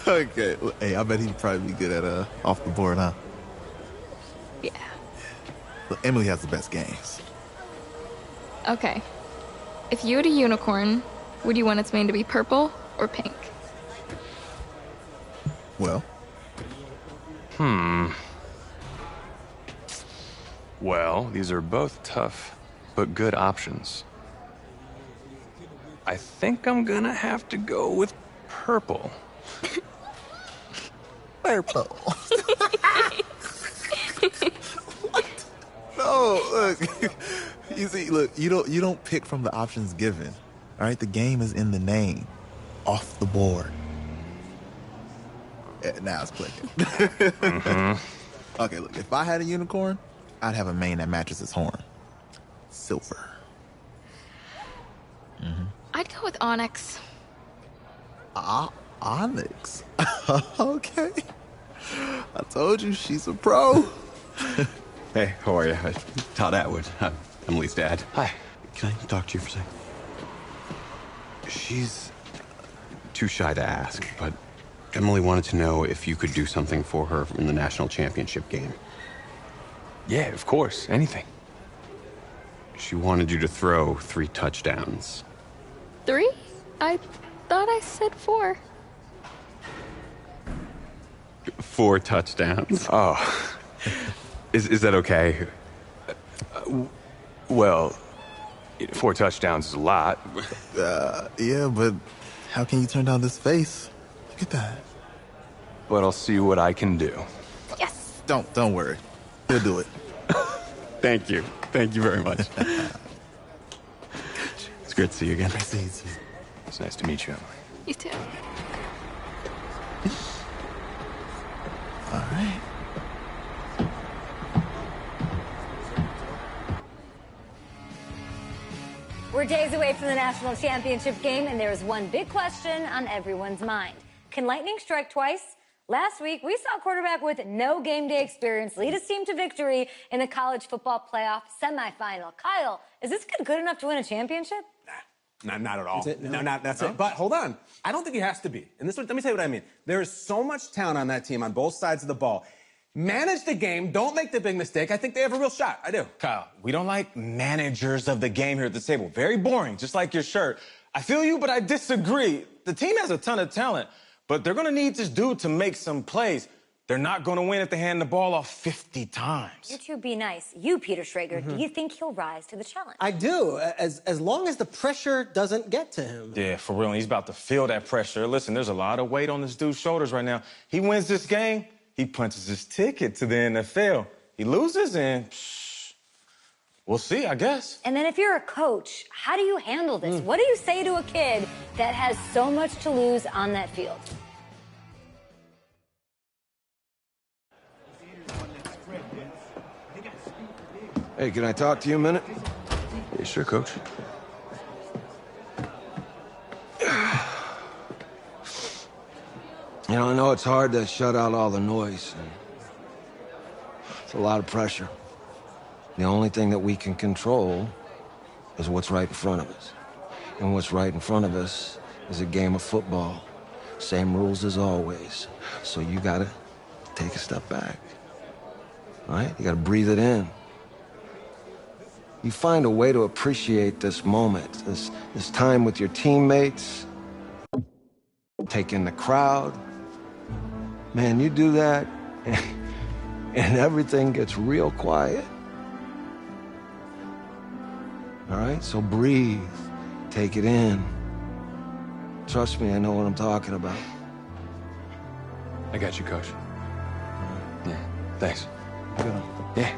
Okay. Well, hey, I bet he'd probably be good at off the board, huh? Yeah. Look, Emily has the best games. Okay. If you had a unicorn, would you want its mane to be purple or pink? Well. Well, these are both tough, but good options. I think I'm gonna have to go with purple. Purple. What? No, look. You see, look, you don't pick from the options given. All right, the game is in the name. Off the board. Yeah, now it's clicking. Okay, look, if I had a unicorn, I'd have a mane that matches its horn. Silver. I'd go with onyx. Onyx. Okay. I told you she's a pro. Hey, how are you? Todd Atwood. I'm Emily's dad. Hi. Can I talk to you for a second? She's too shy to ask, but Emily wanted to know if you could do something for her in the national championship game. Yeah, of course. Anything. She wanted you to throw 3 touchdowns. 3? I thought I said 4. 4 touchdowns. Oh. Is that okay? Well, 4 touchdowns is a lot. Yeah, but how can you turn down this face? Look at that. But I'll see what I can do. Yes. Don't worry. He'll do it. Thank you. Thank you very much. It's great to see you again. Great to see you too. It's nice to meet you, Emily. You too. All right. We're days away from the national championship game, and there is one big question on everyone's mind. Can lightning strike twice? Last week, we saw a quarterback with no game day experience lead his team to victory in the college football playoff semifinal. Kyle, is this kid good enough to win a championship? Not at all. That's it? No, that's it. But hold on. I don't think he has to be. And let me tell you what I mean. There is so much talent on that team on both sides of the ball. Manage the game. Don't make the big mistake. I think they have a real shot. I do. Kyle, we don't like managers of the game here at the table. Very boring, just like your shirt. I feel you, but I disagree. The team has a ton of talent, but they're going to need this dude to make some plays. They're not going to win if they hand the ball off 50 times. You two be nice. You, Peter Schrager, do you think he'll rise to the challenge? I do, as long as the pressure doesn't get to him. Yeah, for real. He's about to feel that pressure. Listen, there's a lot of weight on this dude's shoulders right now. He wins this game, he punches his ticket to the NFL. He loses, and we'll see, I guess. And then if you're a coach, how do you handle this? What do you say to a kid that has so much to lose on that field? Hey, can I talk to you a minute? Yeah, sure, Coach. You know, I know it's hard to shut out all the noise. It's a lot of pressure. The only thing that we can control is what's right in front of us. And what's right in front of us is a game of football. Same rules as always. So you gotta take a step back. All right? You gotta breathe it in. You find a way to appreciate this moment, this time with your teammates, take in the crowd. Man, you do that, and everything gets real quiet. All right? So breathe. Take it in. Trust me, I know what I'm talking about. I got you, Coach. Yeah, thanks. Good. Yeah.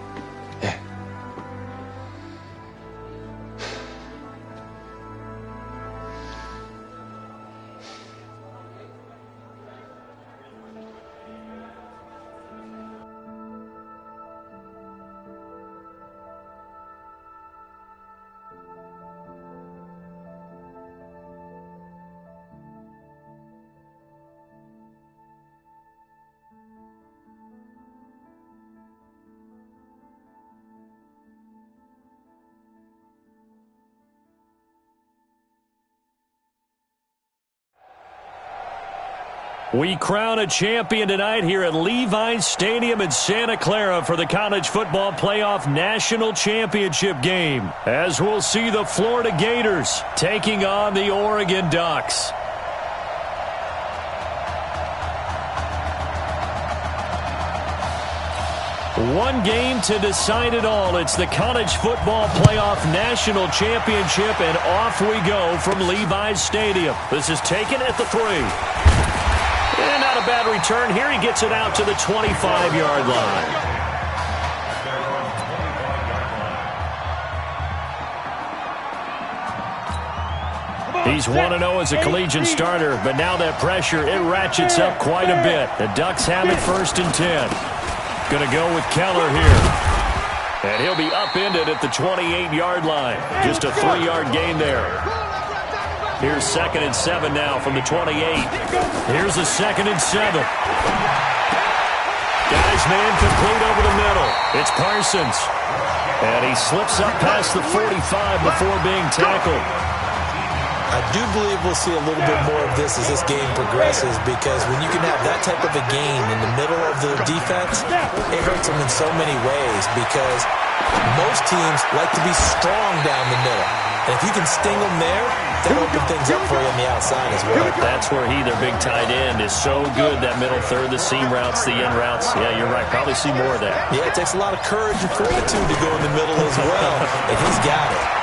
We crown a champion tonight here at Levi's Stadium in Santa Clara for the College Football Playoff National Championship game, as we'll see the Florida Gators taking on the Oregon Ducks. One game to decide it all. It's the College Football Playoff National Championship, and off we go from Levi's Stadium. This is taken at the 3. And not a bad return here. He gets it out to the 25-yard line. He's 1-0 as a collegiate starter, but now that pressure, it ratchets up quite a bit. The Ducks have it 1st and 10. Going to go with Keller here. And he'll be upended at the 28-yard line. Just a 3-yard gain there. Here's 2nd and 7 now from the 28. Here's a 2nd and 7. Guys, man complete over the middle. It's Parsons. And he slips up past the 45 before being tackled. I do believe we'll see a little bit more of this as this game progresses, because when you can have that type of a game in the middle of the defense, it hurts them in so many ways, because most teams like to be strong down the middle. And if you can sting them there, that'll open things up for you on the outside as well. That's where their big tight end, is so good, that middle third, the seam routes, the in routes. Yeah, you're right. Probably see more of that. Yeah, it takes a lot of courage and fortitude to go in the middle as well, and he's got it.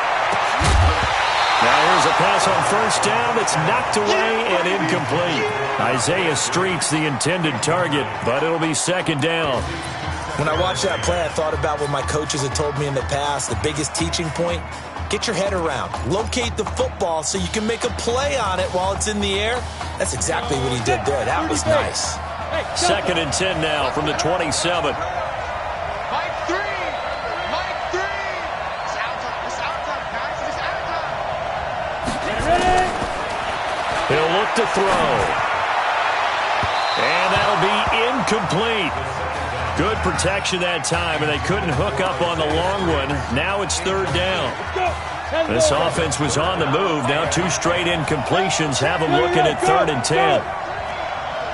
Now here's a pass on 1st down that's knocked away and incomplete. Isaiah Street's the intended target, but it'll be 2nd down. When I watched that play, I thought about what my coaches had told me in the past. The biggest teaching point, get your head around. Locate the football so you can make a play on it while it's in the air. That's exactly what he did there. That was nice. 2nd and 10 now from the 27. He'll look to throw. And that'll be incomplete. Good protection that time, and they couldn't hook up on the long one. Now it's 3rd down. This offense was on the move. Now 2 straight incompletions have them looking at 3rd and 10.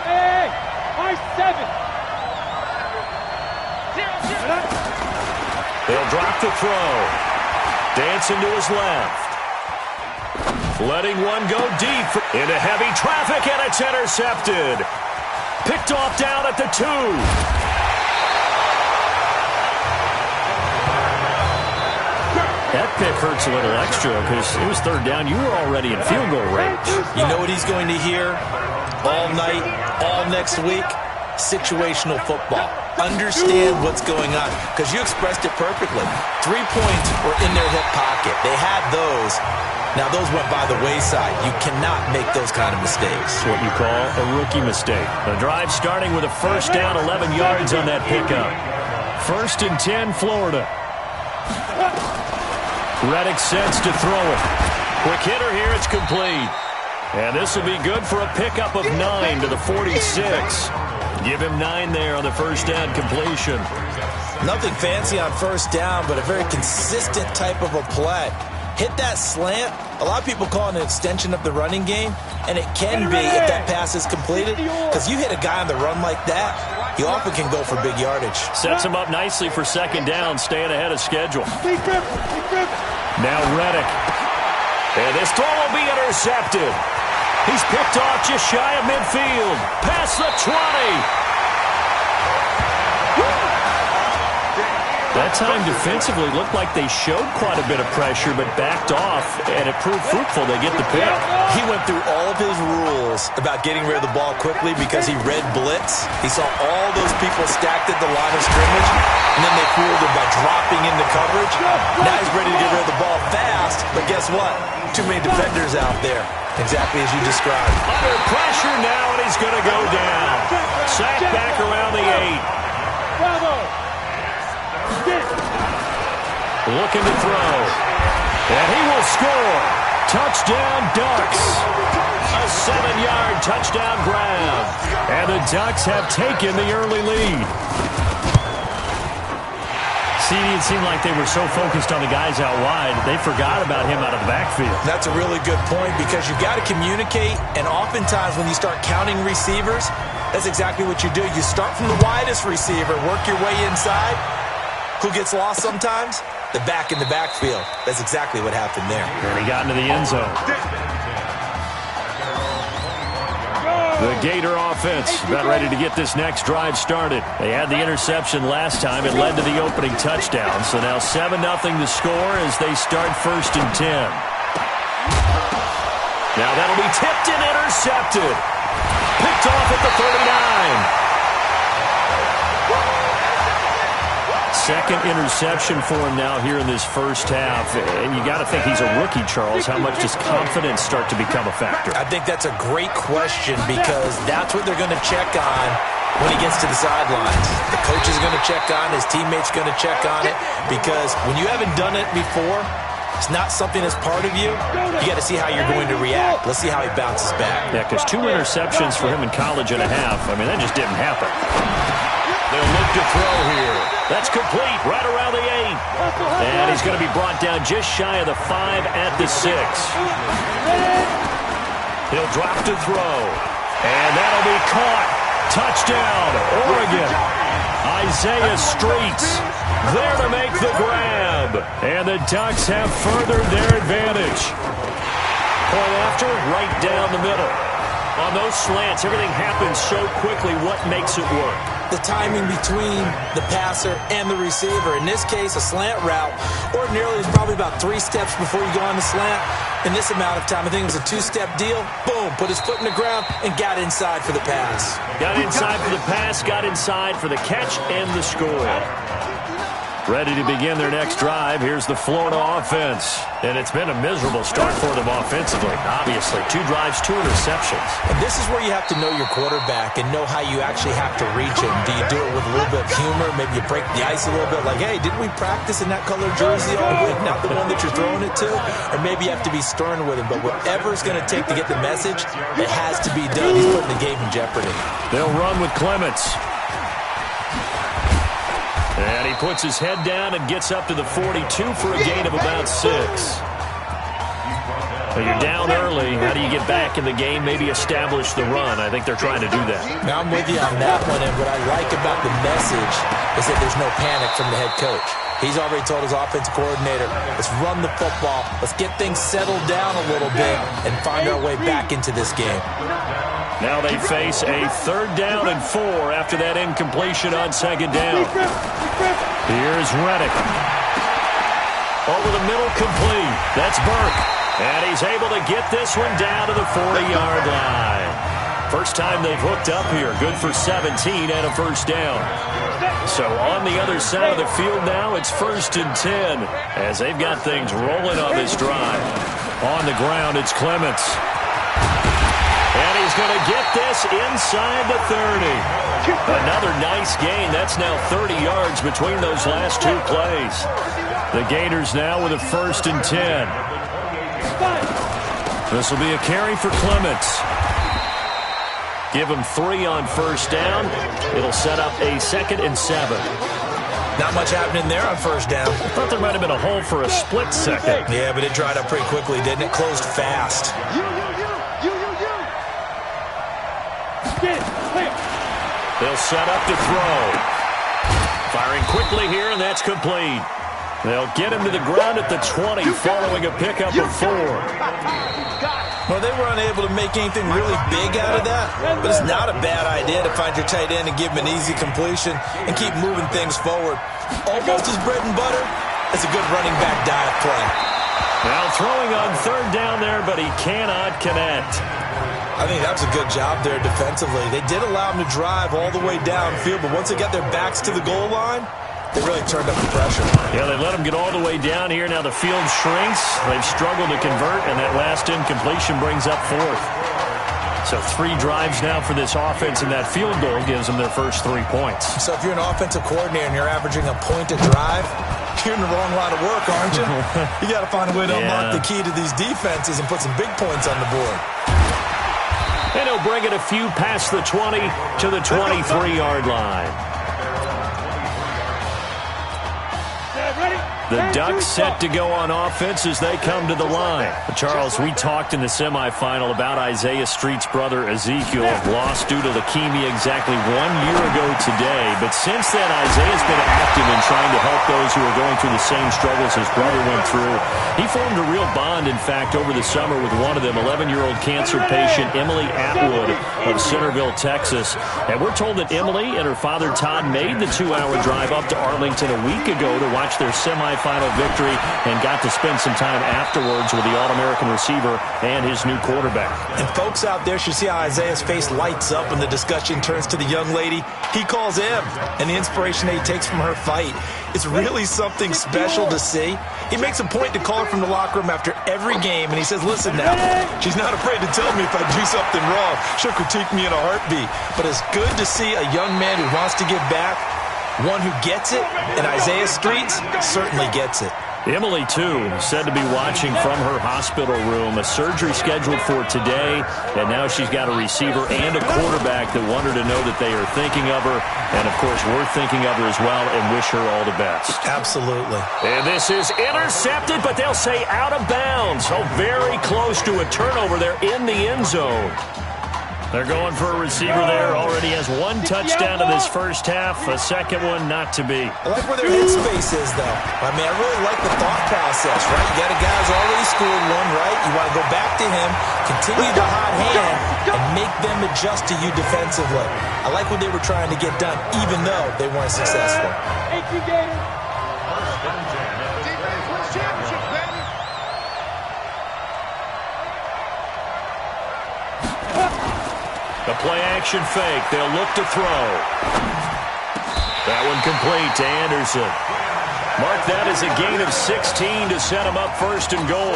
Hey, my 7. They'll drop the throw. Dancing to his left. Letting one go deep into heavy traffic, and it's intercepted. Picked off down at the 2. That pick hurts a little extra because it was 3rd down. You were already in field goal range. You know what he's going to hear all night, all next week? Situational football. Understand what's going on, because you expressed it perfectly. 3 points were in their hip pocket. They had those. Now, those went by the wayside. You cannot make those kind of mistakes. What you call a rookie mistake. The drive starting with a 1st down, 11 yards on that pickup. 1st and 10, Florida. Reddick sets to throw it. Quick hitter here, it's complete. And this will be good for a pickup of 9 to the 46. Give him 9 there on the 1st down completion. Nothing fancy on 1st down, but a very consistent type of a play. Hit that slant. A lot of people call it an extension of the running game, and it can be if that pass is completed, because you hit a guy on the run like that, he often can go for big yardage. Sets him up nicely for 2nd down, staying ahead of schedule. Now Reddick. And this throw will be intercepted. He's picked off just shy of midfield. Past the 20. That time defensively looked like they showed quite a bit of pressure, but backed off, and it proved fruitful. They get the pick. He went through all of his rules about getting rid of the ball quickly because he read blitz. He saw all those people stacked at the line of scrimmage, and then they fooled him by dropping into coverage. Now he's ready to get rid of the ball fast, but guess what? Too many defenders out there. Exactly as you described. Under pressure now, and he's going to go down. Sacked back around the 8. Bravo. Looking to throw. And he will score. Touchdown, Ducks. A 7-yard touchdown grab. And the Ducks have taken the early lead. See, it seemed like they were so focused on the guys out wide, they forgot about him out of the backfield. That's a really good point, because you've got to communicate, and oftentimes when you start counting receivers, that's exactly what you do. You start from the widest receiver, work your way inside. Who gets lost sometimes? The back in the backfield. That's exactly what happened there. And he got into the end zone. The Gator offense about ready to get this next drive started. They had the interception last time. It led to the opening touchdown. So now 7-0 to score as they start 1st and 10. Now that'll be tipped and intercepted. Picked off at the 39. Second interception for him now here in this first half. And you got to think he's a rookie, Charles. How much does confidence start to become a factor? I think that's a great question, because that's what they're going to check on when he gets to the sidelines. The coach is going to check on, his teammates going to check on it, because when you haven't done it before, it's not something that's part of you, you got to see how you're going to react. Let's see how he bounces back. Yeah, because 2 interceptions for him in college and a half. I mean, that just didn't happen. They'll look to throw here. That's complete right around the 8. And he's going to be brought down just shy of the 5 at the 6. He'll drop to throw. And that'll be caught. Touchdown, Oregon. Isaiah Streets there to make the grab. And the Ducks have furthered their advantage. Point after, right down the middle. On those slants, everything happens so quickly. What makes it work? The timing between the passer and the receiver. In this case, a slant route. Ordinarily, it's probably about 3 steps before you go on the slant. In this amount of time, I think it was a 2-step deal. Boom, put his foot in the ground and got inside for the pass. Got inside for the pass, got inside for the catch and the score. Ready to begin their next drive. Here's the Florida offense. And it's been a miserable start for them offensively. Obviously, 2 drives, 2 interceptions. And this is where you have to know your quarterback and know how you actually have to reach him. Do you do it with a little bit of humor? Maybe you break the ice a little bit. Like, hey, didn't we practice in that color jersey all week? Not the one that you're throwing it to? Or maybe you have to be stern with him. But whatever it's going to take to get the message, it has to be done. He's putting the game in jeopardy. They'll run with Clements. And he puts his head down and gets up to the 42 for a gain of about 6. Well, you're down early. How do you get back in the game? Maybe establish the run. I think they're trying to do that. Now, I'm with you on that one. And what I like about the message is that there's no panic from the head coach. He's already told his offensive coordinator, let's run the football. Let's get things settled down a little bit and find our way back into this game. Now they face a 3rd down and 4 after that incompletion on 2nd down. Here's Reddick. Over the middle, complete. That's Burke. And he's able to get this one down to the 40-yard line. First time they've hooked up here. Good for 17 and a 1st down. So on the other side of the field now, it's 1st and 10 as they've got things rolling on this drive. On the ground, it's Clements. And he's going to get this inside the 30. Another nice gain. That's now 30 yards between those last 2 plays. The Gators now with a 1st and 10. This will be a carry for Clements. Give him 3 on 1st down. It'll set up a 2nd and 7. Not much happening there on 1st down. I thought there might have been a hole for a split second. Yeah, but it dried up pretty quickly, didn't it? Closed fast. They'll set up to throw. Firing quickly here, and that's complete. They'll get him to the ground at the 20 following a pickup of 4. Well, they were unable to make anything really big out of that, but it's not a bad idea to find your tight end and give him an easy completion and keep moving things forward. Almost his bread and butter. It's a good running back dive play. Now throwing on 3rd down there, but he cannot connect. I think that was a good job there defensively. They did allow him to drive all the way downfield, but once they got their backs to the goal line, they really turned up the pressure. Yeah, they let him get all the way down here. Now the field shrinks. They've struggled to convert, and that last incompletion brings up 4th. So 3 drives now for this offense, and that field goal gives them their first 3 points. So if you're an offensive coordinator and you're averaging a point a drive, you're in the wrong line of work, aren't you? You got to find a way to unlock the key to these defenses and put some big points on the board. And he'll bring it a few past the 20 to the 23-yard line. The Ducks set to go on offense as they come to the line. Charles, we talked in the semifinal about Isaiah Street's brother Ezekiel, lost due to leukemia exactly 1 year ago today. But since then, Isaiah's been active in trying to help those who are going through the same struggles his brother went through. He formed a real bond, in fact, over the summer with one of them, 11-year-old cancer patient Emily Atwood of Centerville, Texas. And we're told that Emily and her father Todd made the 2-hour drive up to Arlington a week ago to watch their semifinal victory and got to spend some time afterwards with the All-American receiver and his new quarterback. And folks out there should see how Isaiah's face lights up when the discussion turns to the young lady he calls Em and the inspiration that he takes from her fight. It's really something special to see. He makes a point to call her from the locker room after every game, and he says, listen now, she's not afraid to tell me if I do something wrong. She'll critique me in a heartbeat. But it's good to see a young man who wants to give back, one who gets it, and Isaiah Streets certainly gets it. Emily, too, said to be watching from her hospital room. A surgery scheduled for today, and now she's got a receiver and a quarterback that want her to know that they are thinking of her. And, of course, we're thinking of her as well and wish her all the best. Absolutely. And this is intercepted, but they'll say out of bounds. So very close to a turnover there in the end zone. They're going for a receiver there. Already has one touchdown in this first half. A second one not to be. I like where their headspace is, though. I mean, I really like the thought process, right? You got a guy who's already scored one, right? You want to go back to him, continue the hot hand, and make them adjust to you defensively. I like what they were trying to get done, even though they weren't successful. The play-action fake. They'll look to throw. That one complete to Anderson. Mark that as a gain of 16 to set him up first and goal.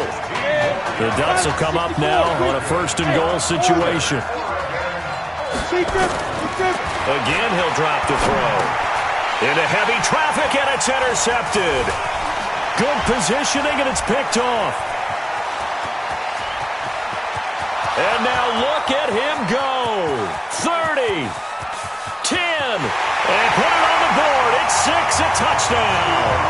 The Ducks will come up now on a first and goal situation. Again, he'll drop to throw. Into heavy traffic, and it's intercepted. Good positioning, and it's picked off. And now look at him go. 30, 10, and put it on the board. It's 6, a touchdown.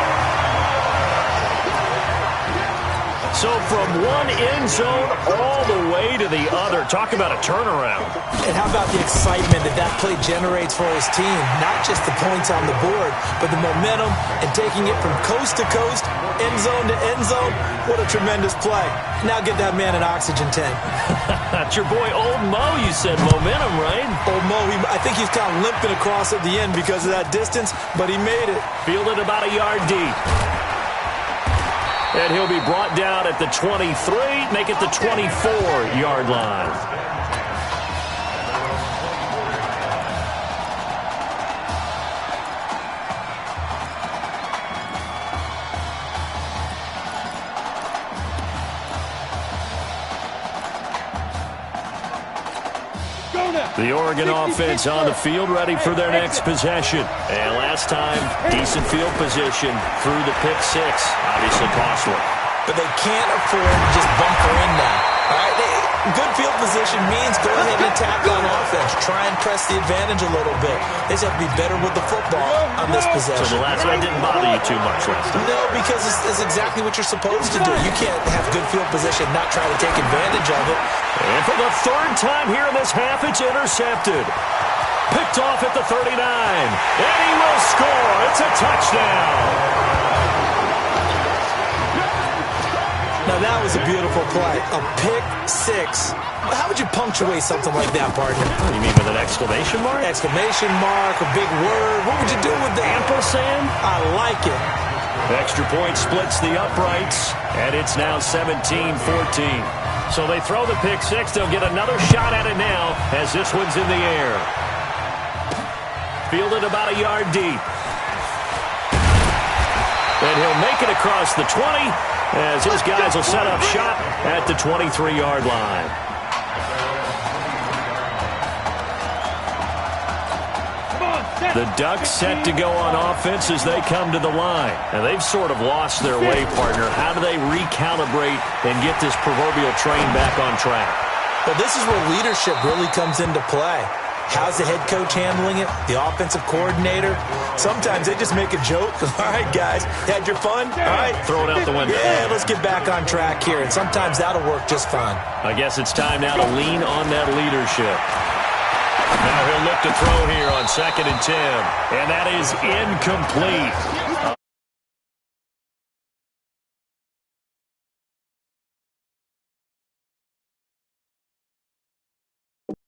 So from one end zone all the way to the other. Talk about a turnaround. And how about the excitement that play generates for his team? Not just the points on the board, but the momentum and taking it from coast to coast, end zone to end zone. What a tremendous play. Now get that man an oxygen tent. That's your boy Old Mo, you said. Momentum, right? Old Mo, I think he's kind of limping across at the end because of that distance, but he made it. Fielded about a yard deep. And he'll be brought down at the 23, make it the 24-yard line. The Oregon offense on the field, ready for their next possession. And last time, decent field position through the pick six. Obviously costly. But they can't afford to just bunker in now. All right, good field position means go ahead and attack on offense. Try and press the advantage a little bit. They just have to be better with the football on this possession. So the last one didn't bother you too much last time? No, because it's exactly what you're supposed to do. You can't have good field position, not try to take advantage of it. And for the third time here in this half, it's intercepted. Picked off at the 39. And he will score. It's a touchdown. Now, that was a beautiful play. A pick six. How would you punctuate something like that, partner? You mean with an exclamation mark? Exclamation mark, a big word. What would you do with that? Ampersand? I like it. Extra point splits the uprights, and it's now 17-14. So they throw the pick six. They'll get another shot at it now as this one's in the air. Fielded about a yard deep. And he'll make it across the 20 as his guys will set up shop at the 23-yard line. The Ducks set to go on offense as they come to the line. And they've sort of lost their way, partner. How do they recalibrate and get this proverbial train back on track? Well, this is where leadership really comes into play. How's the head coach handling it? The offensive coordinator? Sometimes they just make a joke. All right, guys, had your fun? All right. Throw it out the window. Yeah, let's get back on track here. And sometimes that'll work just fine. I guess it's time now to lean on that leadership. Now he'll look to throw here on 2nd and 10. And that is incomplete.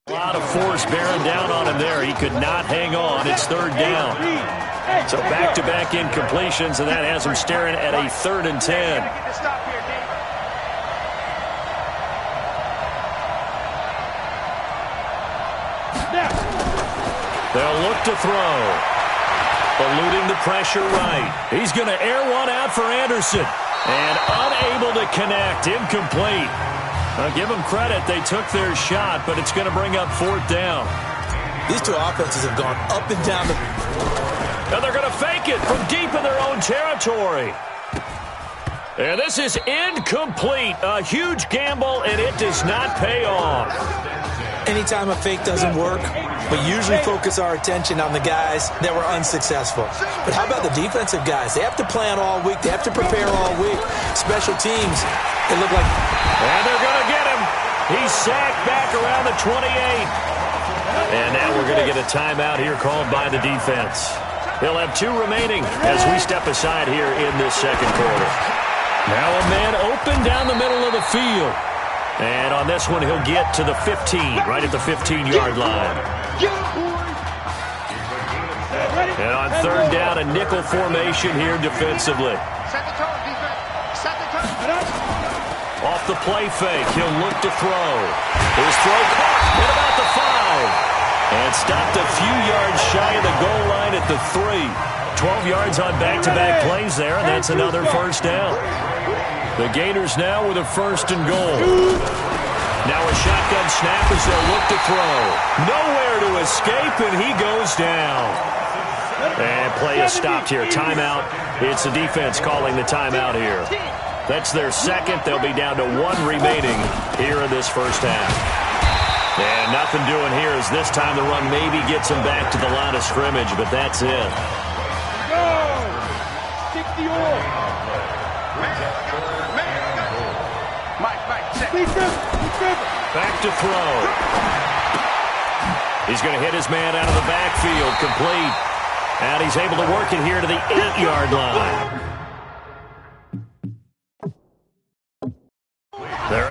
A lot of force bearing down on him there. He could not hang on. It's 3rd down. So back-to-back incompletions, and that has him staring at a 3rd and 10. They'll look to throw. Eluding the pressure right. He's going to air one out for Anderson. And unable to connect. Incomplete. I'll give them credit. They took their shot, but it's going to bring up 4th down. These two offenses have gone up and down the... And they're going to fake it from deep in their own territory. And this is incomplete. A huge gamble, and it does not pay off. Anytime a fake doesn't work, we usually focus our attention on the guys that were unsuccessful. But how about the defensive guys? They have to plan all week. They have to prepare all week. Special teams, they look like... And they're going to get him. He's sacked back around the 28. And now we're going to get a timeout here called by the defense. He'll have 2 remaining as we step aside here in this second quarter. Now a man open down the middle of the field. And on this one, he'll get to the 15, right at the 15-yard line. And on third down, a nickel formation here defensively. Off the play fake, he'll look to throw. His throw caught at about the 5. And stopped a few yards shy of the goal line at the 3. 12 yards on back-to-back plays there, and that's another first down. The Gators now with a 1st and goal. Now a shotgun snap as they'll look to throw. Nowhere to escape, and he goes down. And play is stopped here. Timeout. It's the defense calling the timeout here. That's their second. They'll be down to 1 remaining here in this first half. And nothing doing here as this time the run maybe gets him back to the line of scrimmage, but that's it. Back to throw. He's going to hit his man out of the backfield, complete. And he's able to work it here to the 8-yard line. There.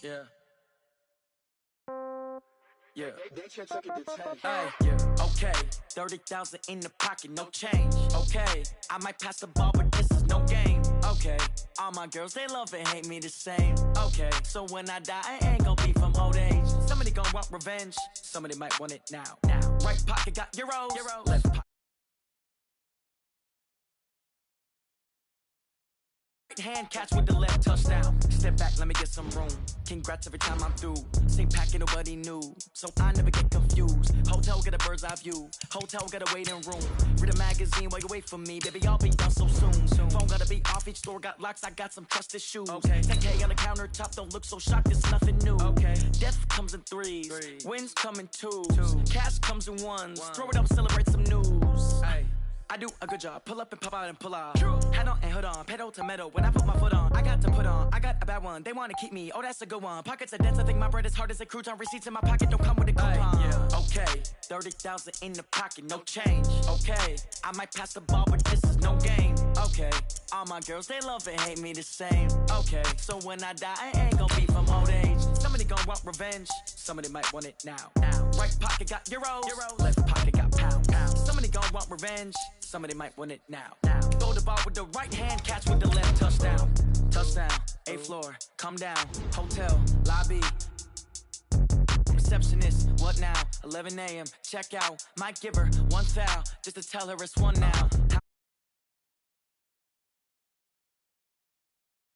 Yeah. Yeah. Hey, yeah. Okay. 30,000 in the pocket, no change. Okay. I might pass the ball, but this is no game. Okay. All my girls, they love and hate me the same. Okay. So when I die, I ain't gonna be from old age. Somebody gonna want revenge. Somebody might want it now. Right pocket got euros. Left pocket. Hand catch with the left touchdown. Step back, let me get some room. Congrats every time I'm through. Same packet, nobody knew, so I never get confused. Hotel get a bird's eye view. Hotel got a waiting room. Read a magazine while you wait for me, baby. I'll be done so soon. Phone gotta be off. Each store got locks. I got some trusted shoes. Okay. 10K on the countertop. Don't look so shocked. It's nothing new. Okay. Death comes in 3s. Wins come in 2s. Cash comes in 1s. Throw it up, celebrate some news. Hey. I do a good job. Pull up and pop out and pull out. Head on and hood on. Pedal to metal. When I put my foot on, I got to put on. I got a bad one. They want to keep me. Oh, that's a good one. Pockets are dense. I think my bread is hard as a crouton. Receipts in my pocket don't come with a coupon. Yeah. Okay. 30,000 in the pocket. No change. Okay. I might pass the ball, but this is no game. Okay. All my girls, they love and hate me the same. Okay. So when I die, I ain't gonna be from old age. Somebody gonna want revenge. Somebody might want it now. Right pocket got euros. Left pocket got pounds. Somebody gonna want revenge. Somebody might want it now. Throw the ball with the right hand, catch with the left touchdown. Touchdown, 8th floor, come down. Hotel, lobby. Receptionist, what now? 11 a.m., check out. Might give her 1 foul, just to tell her it's 1 now.